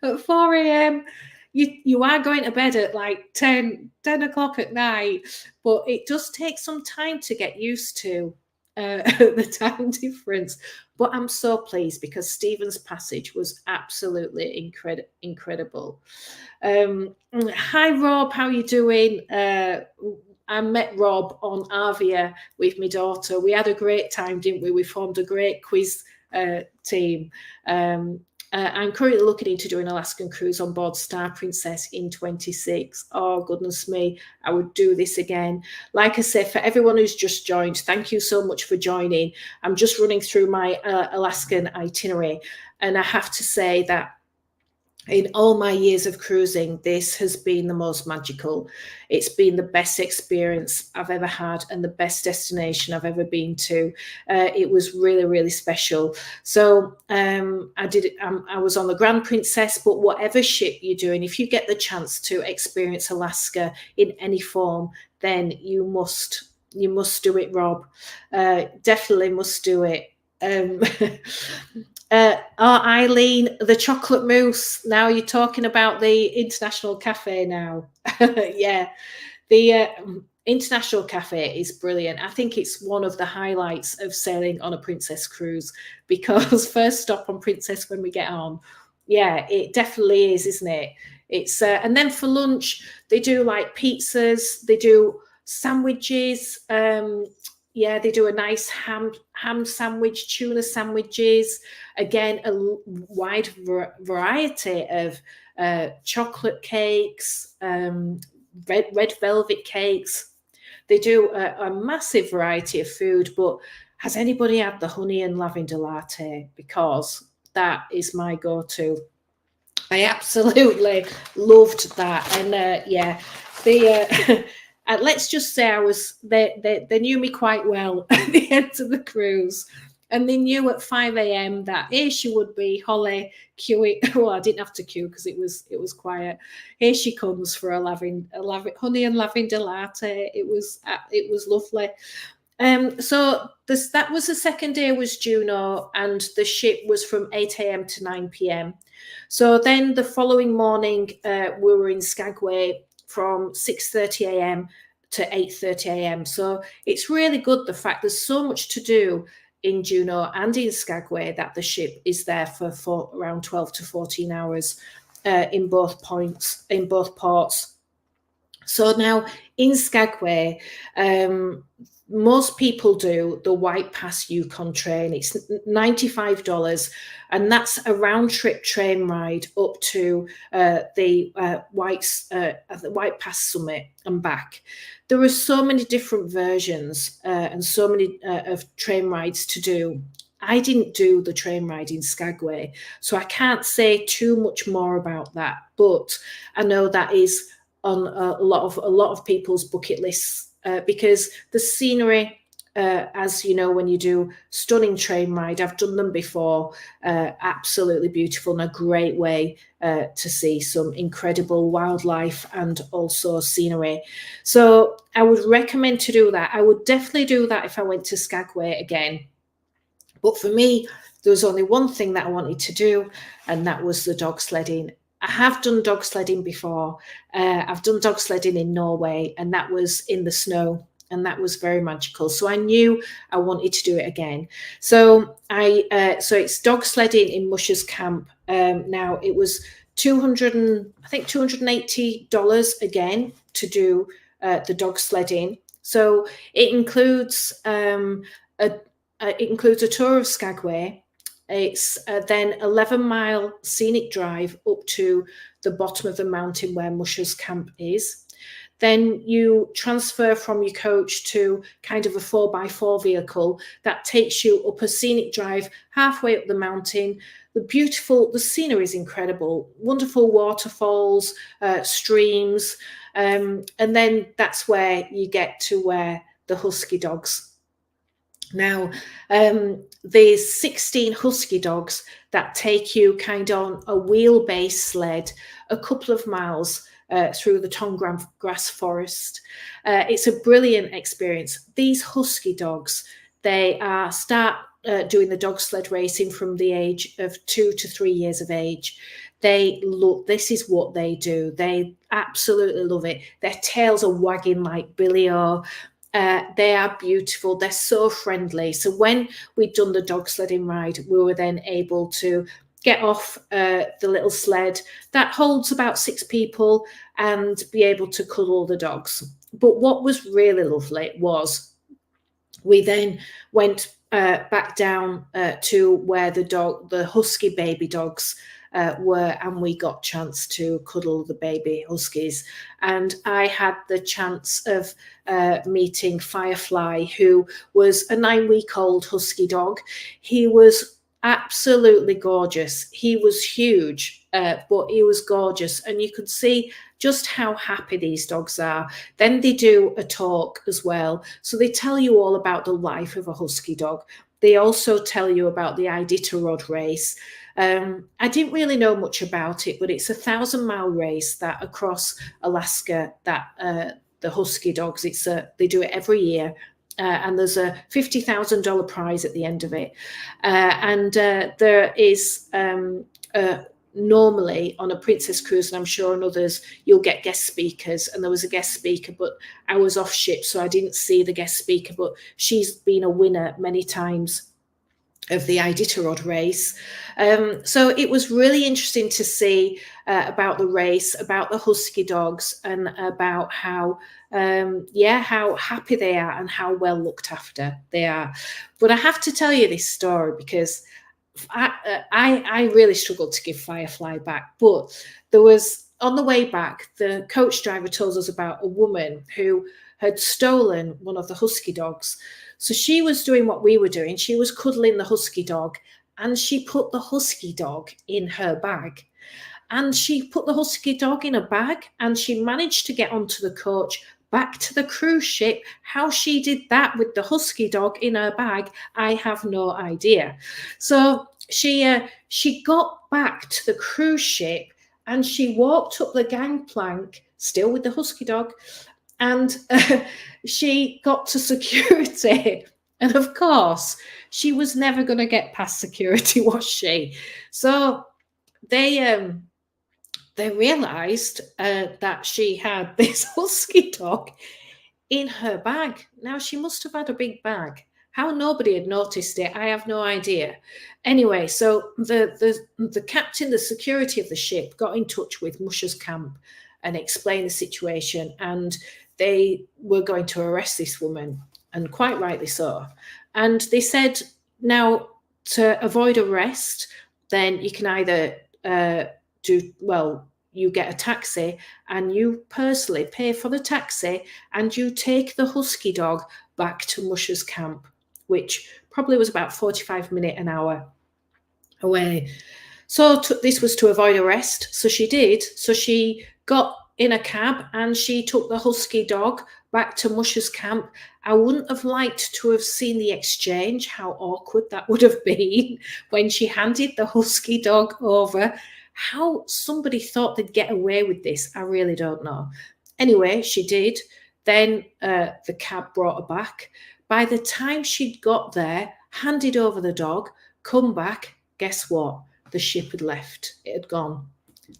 at 4 a.m. You are going to bed at like 10 o'clock at night, but it does take some time to get used to the time difference. But I'm so pleased, because Stephen's Passage was absolutely incredible. Hi, Rob, how you doing? I met Rob on Avia with my daughter. We had a great time, didn't we? We formed a great quiz team. I'm currently looking into doing an Alaskan cruise on board Star Princess in 26. Oh, goodness me, I would do this again. Like I said, for everyone who's just joined, thank you so much for joining. I'm just running through my Alaskan itinerary, and I have to say that in all my years of cruising, this has been the most magical. It's been the best experience I've ever had and the best destination I've ever been to. It was really, really special. So I was on the Grand Princess, but whatever ship you're doing, if you get the chance to experience Alaska in any form, then you must do it, Rob. Definitely must do it. Eileen, the chocolate mousse. Now you're talking about the International Cafe now. Yeah, the International Cafe is brilliant. I think it's one of the highlights of sailing on a Princess cruise, because first stop on Princess when we get on. Yeah, it definitely is, isn't it? It's and then for lunch they do like pizzas, they do sandwiches. They do a nice ham sandwich, tuna sandwiches. Again, a wide variety of chocolate cakes, red velvet cakes. They do a massive variety of food. But has anybody had the honey and lavender latte? Because that is my go-to. I absolutely loved that. And let's just say they knew me quite well at the end of the cruise, and they knew at 5 a.m. that here she would be, Holly queuing. Well, I didn't have to queue because it was quiet. Here she comes for a honey and lavender latte. It was lovely. So that was the second day, was Juneau, and the ship was from 8 a.m. to 9 p.m. So then the following morning, we were in Skagway from 6:30 a.m. to 8:30 a.m. So it's really good, the fact there's so much to do in Juneau and in Skagway, that the ship is there for around 12 to 14 hours in both ports. So now in Skagway, most people do the White Pass Yukon train. It's $95, and that's a round-trip train ride up to the White Pass summit and back. There are so many different versions and so many of train rides to do. I didn't do the train ride in Skagway, so I can't say too much more about that. But I know that is on a lot of people's bucket lists, because the scenery, as you know, when you do stunning train ride, I've done them before, absolutely beautiful and a great way to see some incredible wildlife and also scenery. So I would recommend to do that. I would definitely do that if I went to Skagway again. But for me, there was only one thing that I wanted to do, and that was the dog sledding. I have done dog sledding before. I've done dog sledding in Norway, and that was in the snow, and that was very magical. So I knew I wanted to do it again. So so it's dog sledding in Musher's Camp. Now it was $280 again to do the dog sledding. So it includes a tour of Skagway. It's then 11-mile scenic drive up to the bottom of the mountain where Musher's Camp is. Then you transfer from your coach to kind of a 4x4 vehicle that takes you up a scenic drive halfway up the mountain. The scenery is incredible, wonderful waterfalls, streams, and then that's where you get to where the husky dogs. Now, there's 16 husky dogs that take you kind of on a wheelbase sled a couple of miles through the tall grass forest. It's a brilliant experience. These husky dogs, they start doing the dog sled racing from the age of 2 to 3 years of age. This is what they do. They absolutely love it. Their tails are wagging like Billy-O. They are beautiful. They're so friendly. So when we'd done the dog sledding ride, we were then able to get off the little sled that holds about 6 people and be able to cuddle the dogs. But what was really lovely was we then went back down to where the husky baby dogs were, and we got a chance to cuddle the baby huskies. And I had the chance of meeting Firefly, who was a 9-week-old husky dog. He was absolutely gorgeous. He was huge, but he was gorgeous, and you could see just how happy these dogs are. Then they do a talk as well, so they tell you all about the life of a husky dog. They also tell you about the Iditarod race. I didn't really know much about it, but it's a 1,000-mile race that across Alaska that the husky dogs, they do it every year. And there's a $50,000 prize at the end of it. There is normally on a Princess cruise, and I'm sure on others, you'll get guest speakers. And there was a guest speaker, but I was off ship, so I didn't see the guest speaker, but she's been a winner many times of the Iditarod race. So it was really interesting to see about the race, about the husky dogs, and about how happy they are and how well looked after they are. But I have to tell you this story because I really struggled to give Firefly back. But there was, on the way back, the coach driver told us about a woman who had stolen one of the husky dogs. So she was doing what we were doing. She was cuddling the husky dog, and she put the husky dog in her bag. And she put the husky dog in a bag, and she managed to get onto the coach back to the cruise ship. How she did that with the husky dog in her bag, I have no idea. So she got back to the cruise ship, and she walked up the gangplank, still with the husky dog, and she got to security. And of course, she was never going to get past security, was she? So they realized that she had this husky dog in her bag. Now, she must have had a big bag. How nobody had noticed it, I have no idea. Anyway, so the captain, the security of the ship, got in touch with Musher's Camp and explained the situation, and they were going to arrest this woman, and quite rightly so. And they said, now, to avoid arrest, then you can either you get a taxi, and you personally pay for the taxi, and you take the husky dog back to Musher's Camp, which probably was about 45 minutes, an hour away. So this was to avoid arrest. So she did. So she got in a cab and she took the husky dog back to Musher's camp. I wouldn't have liked to have seen the exchange, how awkward that would have been when she handed the husky dog over. How somebody thought they'd get away with this, I really don't know. Anyway, she did. Then the cab brought her back. By the time she'd got there, handed over the dog, come back, guess what? The ship had left. It had gone,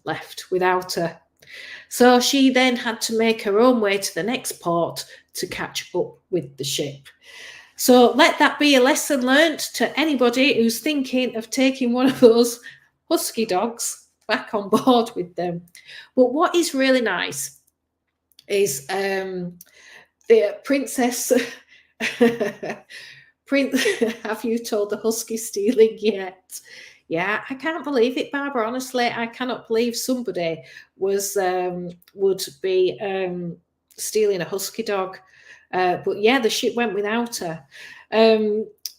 left without her. So she then had to make her own way to the next port to catch up with the ship. So let that be a lesson learned to anybody who's thinking of taking one of those husky dogs back on board with them. But what is really nice is the princess. Have you told the husky stealing yet? Yeah, I can't believe it, Barbara. Honestly, I cannot believe somebody was would be stealing a husky dog. But yeah, the ship went without her.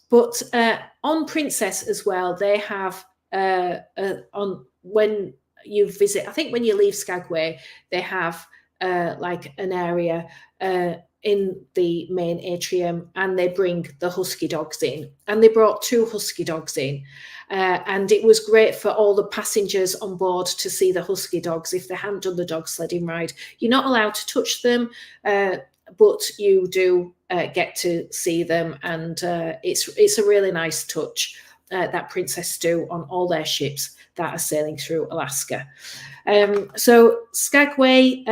But on Princess as well, they have on when you visit. I think when you leave Skagway, they have like an area in the main atrium, and they bring the husky dogs in, and they brought 2 husky dogs in, and it was great for all the passengers on board to see the husky dogs if they hadn't done the dog sledding ride. You're not allowed to touch them, but you do get to see them, and it's a really nice touch that Princess do on all their ships that are sailing through Alaska. So Skagway,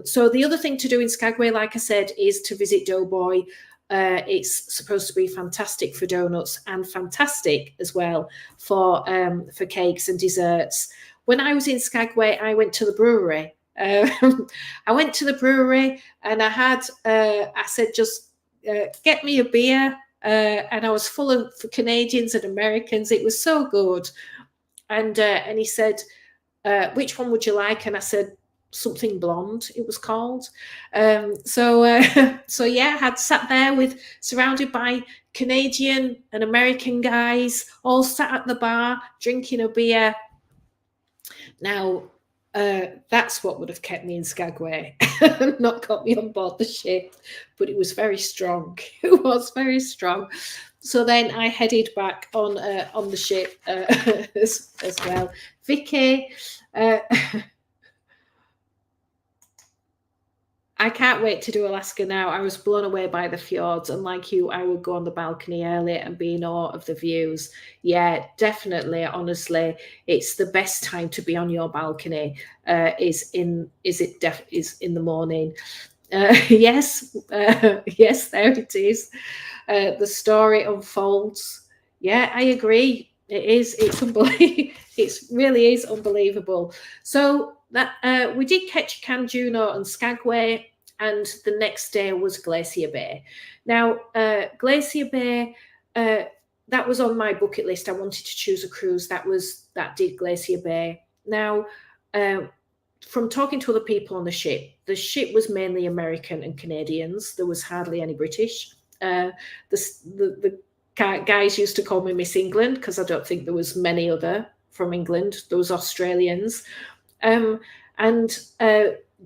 so the other thing to do in Skagway, like I said, is to visit Doughboy. It's supposed to be fantastic for donuts and fantastic as well for cakes and desserts. When I was in Skagway, I went to the brewery. I went to the brewery and I had, I said, just get me a beer. And I was full of Canadians and Americans. It was so good. And he said, which one would you like? And I said, something blonde, it was called. So yeah, I had sat there surrounded by Canadian and American guys, all sat at the bar, drinking a beer. Now, that's what would have kept me in Skagway, not got me on board the ship, but it was very strong. It was very strong. So then I headed back on the ship as well. Vicky, I can't wait to do Alaska now. I was blown away by the fjords, and like you, I would go on the balcony early and be in awe of the views. Yeah, definitely. Honestly, it's the best time to be on your balcony. Is in the morning. Yes, yes, there it is. The story unfolds. Yeah, I agree. It is. It's unbelievable. It really is unbelievable. So that we did Ketchikan, Juneau, and Skagway, and the next day was Glacier Bay. Now, Glacier Bay, that was on my bucket list. I wanted to choose a cruise that did Glacier Bay. Now, from talking to other people on the ship was mainly American and Canadians. There was hardly any British. The guys used to call me Miss England because I don't think there was many other from England. There was Australians. And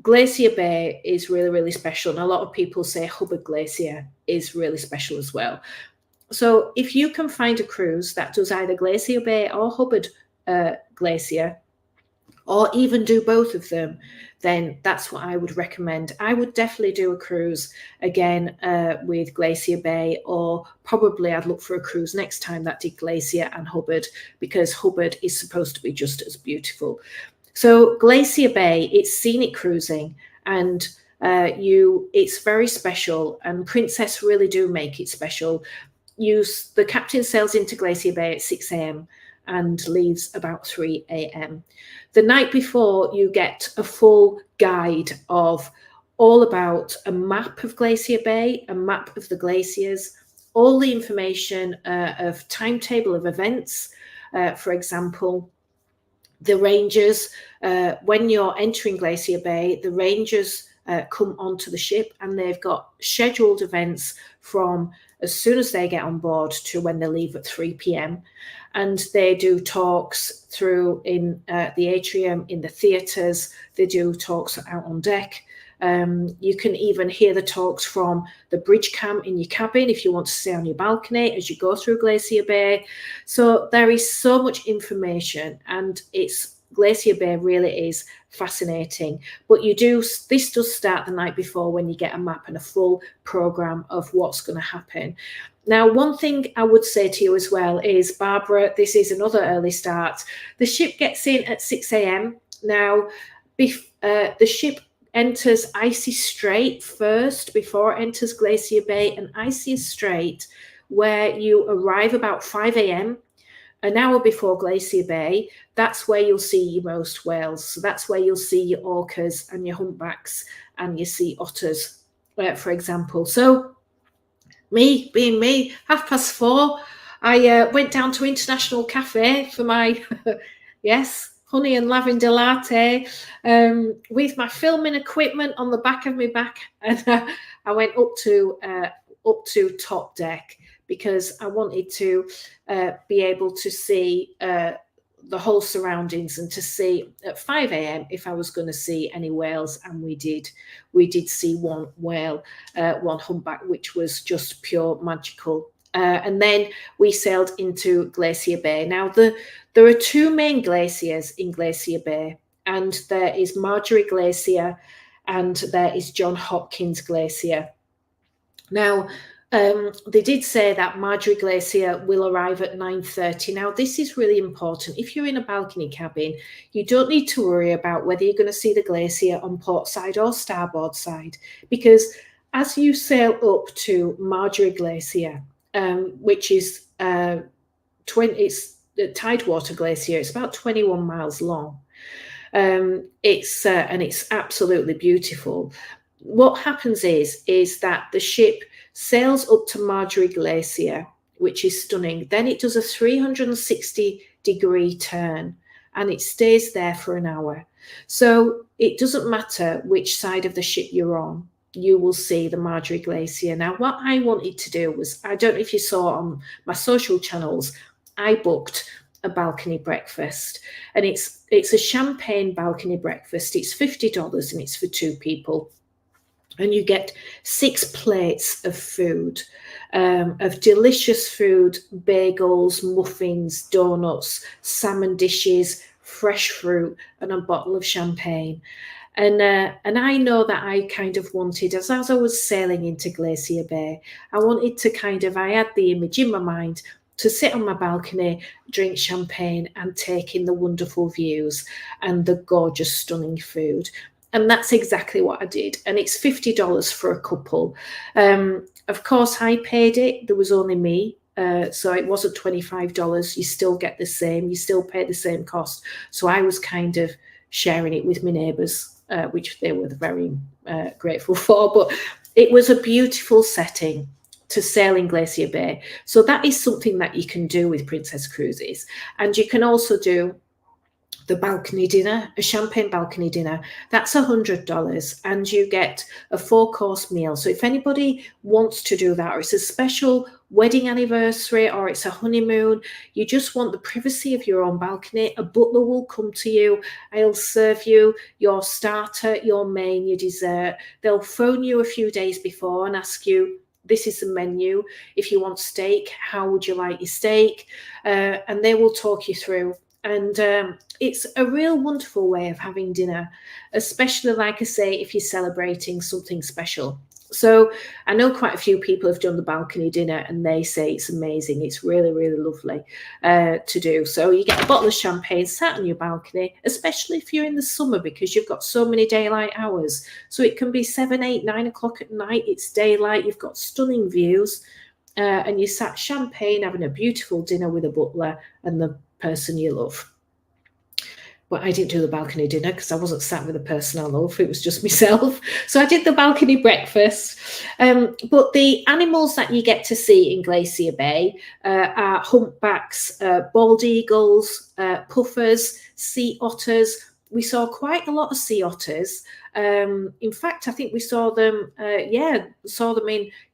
Glacier Bay is really, really special. And a lot of people say Hubbard Glacier is really special as well. So if you can find a cruise that does either Glacier Bay or Hubbard Glacier, or even do both of them, then that's what I would recommend. I would definitely do a cruise again with Glacier Bay, or probably I'd look for a cruise next time that did Glacier and Hubbard, because Hubbard is supposed to be just as beautiful. So Glacier Bay, it's scenic cruising, and it's very special, and Princess really do make it special. The captain sails into Glacier Bay at 6 a.m. and leaves about 3 a.m. The night before, you get a full guide of all about a map of Glacier Bay, a map of the glaciers, all the information of timetable of events. For example, the rangers, when you're entering Glacier Bay, the rangers come onto the ship, and they've got scheduled events from as soon as they get on board to when they leave at 3 p.m. And they do talks through in the atrium, in the theatres. They do talks out on deck. You can even hear the talks from the bridge cam in your cabin if you want to stay on your balcony as you go through Glacier Bay. So there is so much information, and Glacier Bay really is fascinating. But this does start the night before, when you get a map and a full program of what's going to happen. Now, one thing I would say to you as well is, Barbara, this is another early start. The ship gets in at 6 a.m. Now, the ship enters Icy Strait first before it enters Glacier Bay, and Icy Strait, where you arrive about 5 a.m. an hour before Glacier Bay. That's where you'll see your most whales. So that's where you'll see your orcas and your humpbacks and your sea otters, for example. So being me, 4:30, I went down to International Cafe for my, yes, honey and lavender latte, with my filming equipment on the back of my back. And I went up to top deck, because I wanted to be able to see the whole surroundings, and to see at 5 a.m. if I was going to see any whales. And we did. We did see one whale, one humpback, which was just pure magical. And then we sailed into Glacier Bay. Now, there are two main glaciers in Glacier Bay, and there is Marjorie Glacier and there is John Hopkins Glacier. Now, they did say that Marjorie Glacier will arrive at 9:30. Now, this is really important. If you're in a balcony cabin, you don't need to worry about whether you're going to see the glacier on port side or starboard side, because as you sail up to Marjorie Glacier, which is it's the Tidewater Glacier, it's about 21 miles long. And it's absolutely beautiful. What happens is that the ship sails up to Marjorie Glacier, which is stunning. Then it does a 360-degree turn, and it stays there for an hour. So it doesn't matter which side of the ship you're on, you will see the Marjorie Glacier. Now, what I wanted to do was, I don't know if you saw on my social channels, I booked a balcony breakfast, and it's a champagne balcony breakfast. It's $50 and it's for 2 people. And you get 6 plates of food, of delicious food, bagels, muffins, donuts, salmon dishes, fresh fruit, and a bottle of champagne. And I know that I kind of wanted, as I was sailing into Glacier Bay, I wanted to I had the image in my mind to sit on my balcony, drink champagne, and take in the wonderful views and the gorgeous, stunning food. And that's exactly what I did. And it's $50 for a couple. Of course, I paid it. There was only me. So it wasn't $25. You still get the same. You still pay the same cost. So I was kind of sharing it with my neighbours, which they were very grateful for. But it was a beautiful setting to sail in Glacier Bay. So that is something that you can do with Princess Cruises. And you can also do the balcony dinner, a champagne balcony dinner. That's $100, and you get a 4-course meal. So if anybody wants to do that, or it's a special wedding anniversary, or it's a honeymoon, you just want the privacy of your own balcony, a butler will come to you. I'll serve you your starter, your main, your dessert. They'll phone you a few days before and ask you, this is the menu. If you want steak, how would you like your steak? And they will talk you through. And it's a real wonderful way of having dinner, especially, like I say, if you're celebrating something special. So I know quite a few people have done the balcony dinner, and they say it's amazing. It's really, really lovely to do. So you get a bottle of champagne sat on your balcony, especially if you're in the summer, because you've got so many daylight hours. So it can be 7, 8, 9 o'clock at night. It's daylight. You've got stunning views, and you sat champagne having a beautiful dinner with a butler and the person you love. But I didn't do the balcony dinner because I wasn't sat with the person I love. It was just myself. So I did the balcony breakfast. But the animals that you get to see in Glacier Bay are humpbacks, bald eagles, puffers, sea otters. We saw quite a lot of sea otters. In fact, I think we saw them, in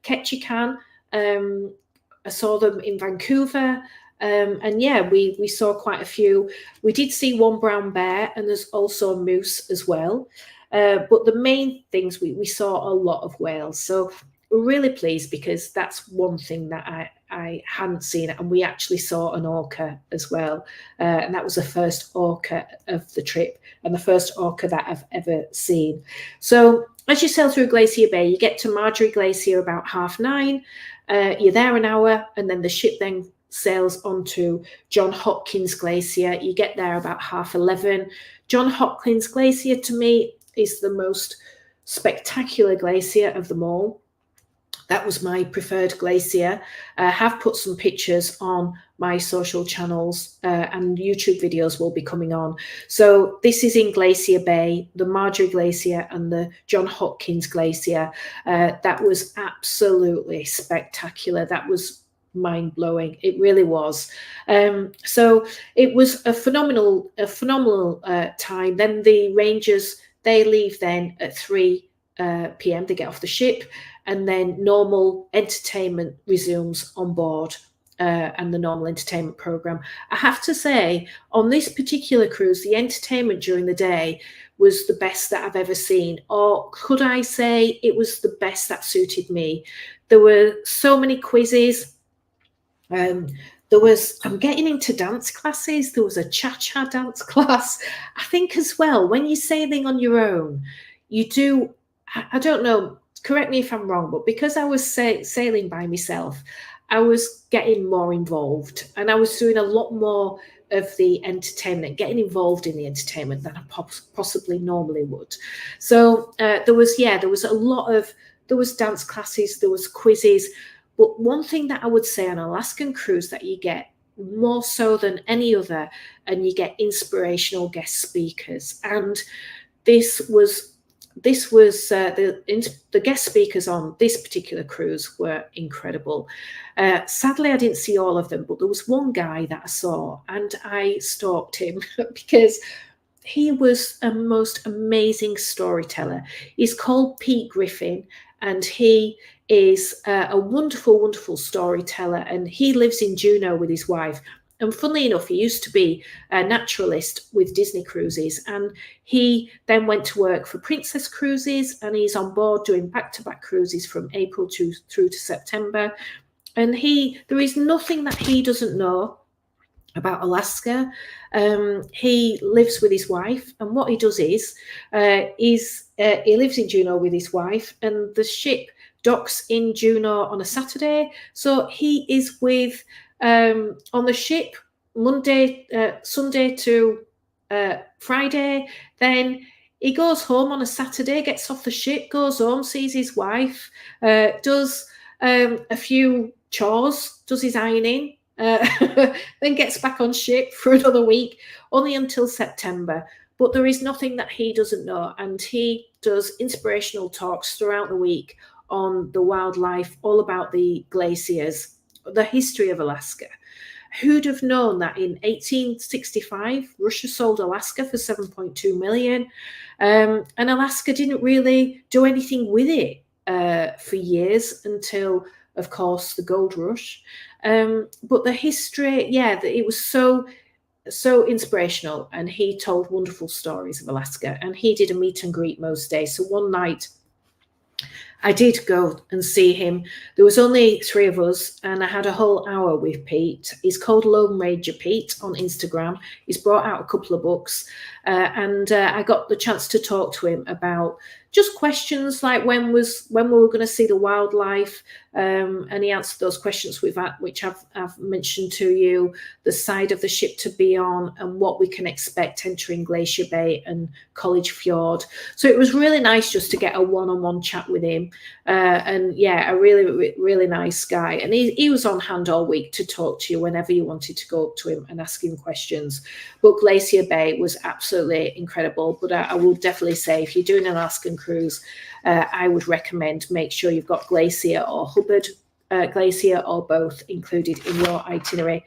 Ketchikan. I saw them in Vancouver. And yeah, we saw quite a few. We did see one brown bear, and there's also a moose as well. But the main things, we saw a lot of whales. So we're really pleased, because that's one thing that I hadn't seen, and we actually saw an orca as well. And that was the first orca of the trip, and the first orca that I've ever seen. So as you sail through Glacier Bay, you get to Marjorie Glacier about 9:30. You're there an hour, and then the ship then sails onto John Hopkins Glacier. You get there about 11:30. John Hopkins Glacier, to me, is the most spectacular glacier of them all. That was my preferred glacier. I have put some pictures on my social channels, and YouTube videos will be coming on. So this is in Glacier Bay, the Marjorie Glacier and the John Hopkins Glacier. That was absolutely spectacular. That was mind-blowing. It really was. So it was a phenomenal time. Then the rangers, they leave then at 3 p.m. They get off the ship, and then normal entertainment resumes on board, and the normal entertainment program. I have to say, on this particular cruise, the entertainment during the day was the best that I've ever seen, or could I say it was the best that suited me. There were so many quizzes. I'm getting into dance classes. There was a cha-cha dance class. I think as well, when you're sailing on your own, you do, I don't know, correct me if I'm wrong, but because I was sailing by myself, I was getting more involved, and I was doing a lot more of the entertainment, getting involved in the entertainment than I possibly normally would. So there was dance classes, there was quizzes. But one thing that I would say on Alaskan cruise that you get more so than any other, and you get inspirational guest speakers. And this was the guest speakers on this particular cruise were incredible. Sadly, I didn't see all of them, but there was one guy that I saw, and I stalked him because he was a most amazing storyteller. He's called Pete Griffin, and he is a wonderful, wonderful storyteller, and he lives in Juneau with his wife. And funnily enough, he used to be a naturalist with Disney Cruises, and he then went to work for Princess Cruises, and he's on board doing back-to-back cruises from April through to September. And there is nothing that he doesn't know about Alaska. He lives with his wife, and what he does is he lives in Juneau with his wife, and the ship docks in Juneau on a Saturday. So he is with on the ship Sunday to Friday. Then he goes home on a Saturday, gets off the ship, goes home, sees his wife, does a few chores, does his ironing, then gets back on ship for another week, only until September. But there is nothing that he doesn't know, and he does inspirational talks throughout the week on the wildlife, all about the glaciers, the history of Alaska. Who'd have known that in 1865, Russia sold Alaska for $7.2 million, and Alaska didn't really do anything with it for years until, of course, the gold rush. But the history, it was so inspirational, and he told wonderful stories of Alaska, and he did a meet and greet most days. So one night I did go and see him. There was only 3 of us, and I had a whole hour with Pete. He's called Lone Ranger Pete on Instagram. He's brought out a couple of books, and I got the chance to talk to him about just questions like when we were going to see the wildlife, and he answered those questions which I've mentioned to you, the side of the ship to be on, and what we can expect entering Glacier Bay and College Fjord. So it was really nice just to get a one-on-one chat with him, and yeah, a really, really nice guy. And he was on hand all week to talk to you whenever you wanted to go up to him and ask him questions. But Glacier Bay was absolutely incredible. But I will definitely say, if you're doing an Alaskan cruise, I would recommend make sure you've got Glacier or Hubbard Glacier, or both, included in your itinerary.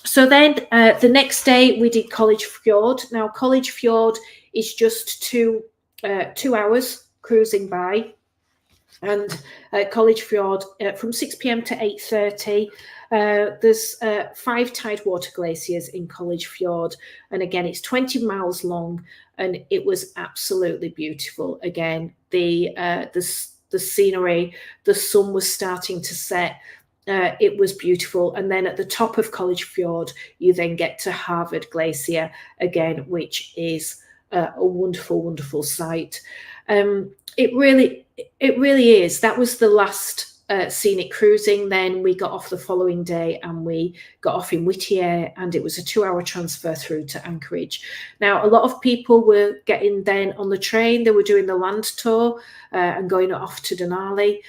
So then the next day we did College Fjord. Now College Fjord is just two hours cruising by. And College Fjord from 6 p.m. to 8:30. There's 5 tidewater glaciers in College Fjord, and again it's 20 miles long, and it was absolutely beautiful. Again, the scenery, the sun was starting to set. It was beautiful. And then at the top of College Fjord, you then get to Harvard Glacier again, which is a wonderful, wonderful sight. It really is. That was the last scenic cruising. Then we got off the following day and we got off in Whittier, and it was a 2-hour transfer through to Anchorage. Now, a lot of people were getting then on the train. They were doing the land tour and going off to Denali.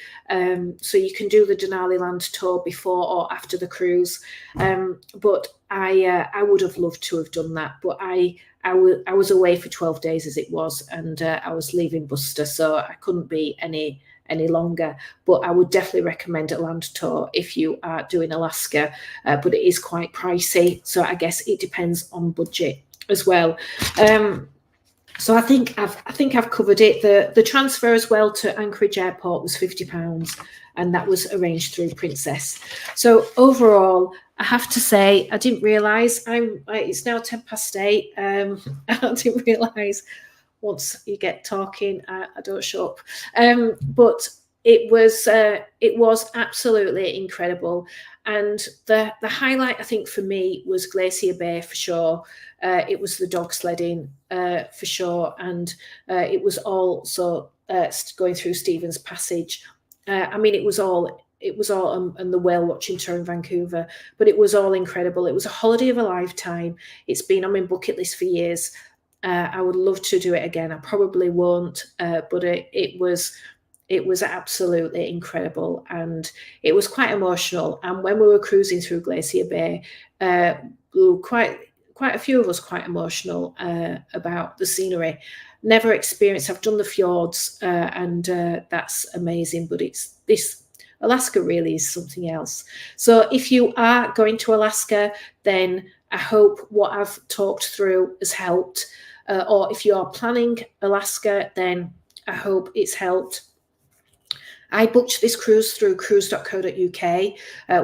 So you can do the Denali land tour before or after the cruise. But I would have loved to have done that. But I was away for 12 days as it was, and I was leaving Buster, so I couldn't be any longer. But I would definitely recommend a land tour if you are doing Alaska, but it is quite pricey, so I guess it depends on budget as well. So I think I've covered it. The transfer as well to Anchorage Airport was £50, and that was arranged through Princess. So overall, I have to say, I didn't realise it's now 8:10. I didn't realise once you get talking, I don't shut up. But it was absolutely incredible. And the highlight, I think, for me was Glacier Bay for sure. It was the dog sledding for sure. And it was also going through Stevens Passage. I mean, it was all and the whale watching tour in Vancouver, but it was all incredible. It was a holiday of a lifetime. It's been on my bucket list for years. I would love to do it again. I probably won't, but it was absolutely incredible, and it was quite emotional. And when we were cruising through Glacier Bay, quite a few of us quite emotional about the scenery. Never experienced. I've done the fjords, and that's amazing. But Alaska really is something else. So if you are going to Alaska, then I hope what I've talked through has helped. Or if you are planning Alaska, then I hope it's helped. I booked this cruise through cruise.co.uk,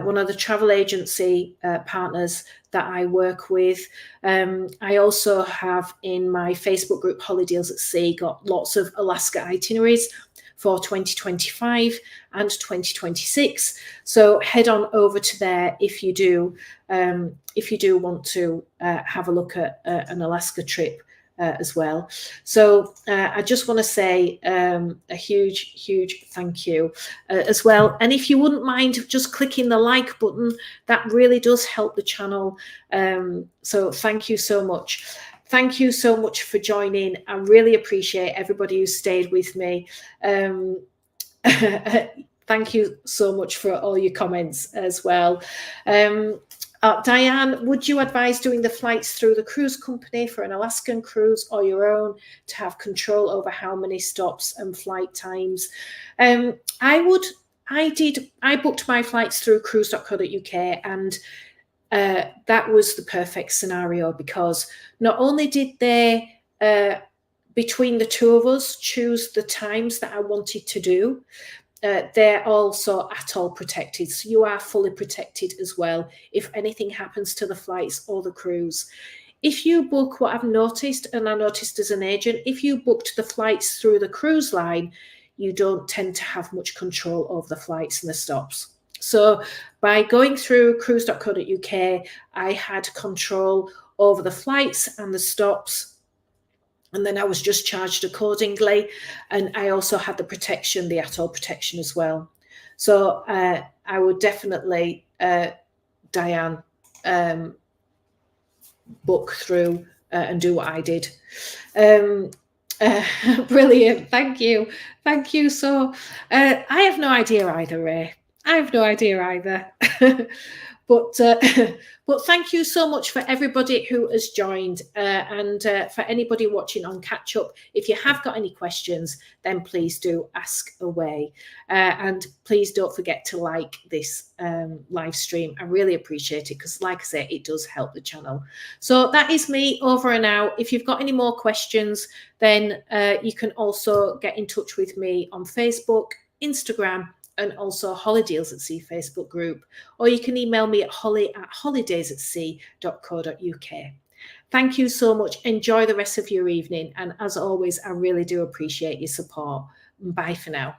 one of the travel agency partners that I work with. I also have in my Facebook group, Hollydaysatsea, got lots of Alaska itineraries for 2025 and 2026. So head on over to there if you do want to have a look at an Alaska trip as well. So I just want to say a huge thank you as well. And if you wouldn't mind just clicking the like button, that really does help the channel. So thank you so much. Thank you so much for joining. I really appreciate everybody who stayed with me. Thank you so much for all your comments as well. Diane, would you advise doing the flights through the cruise company for an Alaskan cruise or your own to have control over how many stops and flight times? I booked my flights through cruise.co.uk, and that was the perfect scenario, because not only did they, between the two of us, choose the times that I wanted to do, they're also atoll protected. So you are fully protected as well if anything happens to the flights or the cruise. If you book, what I've noticed, and I noticed as an agent, if you booked the flights through the cruise line, you don't tend to have much control over the flights and the stops. So by going through cruise.co.uk, I had control over the flights and the stops, and then I was just charged accordingly. And I also had the protection, the atoll protection as well. So I would definitely, Diane, book through and do what I did. Brilliant. Thank you. Thank you. So I have no idea either, Ray. I have no idea either. But thank you so much for everybody who has joined, and for anybody watching on catch up. If you have got any questions, then please do ask away, and please don't forget to like this live stream. I really appreciate it, because like I say, it does help the channel. So that is me over and out. If you've got any more questions, then you can also get in touch with me on Facebook, Instagram, and also Hollydaysatsea Facebook group, or you can email me at holly@hollydaysatsea.co.uk. Thank you so much. Enjoy the rest of your evening. And as always, I really do appreciate your support. Bye for now.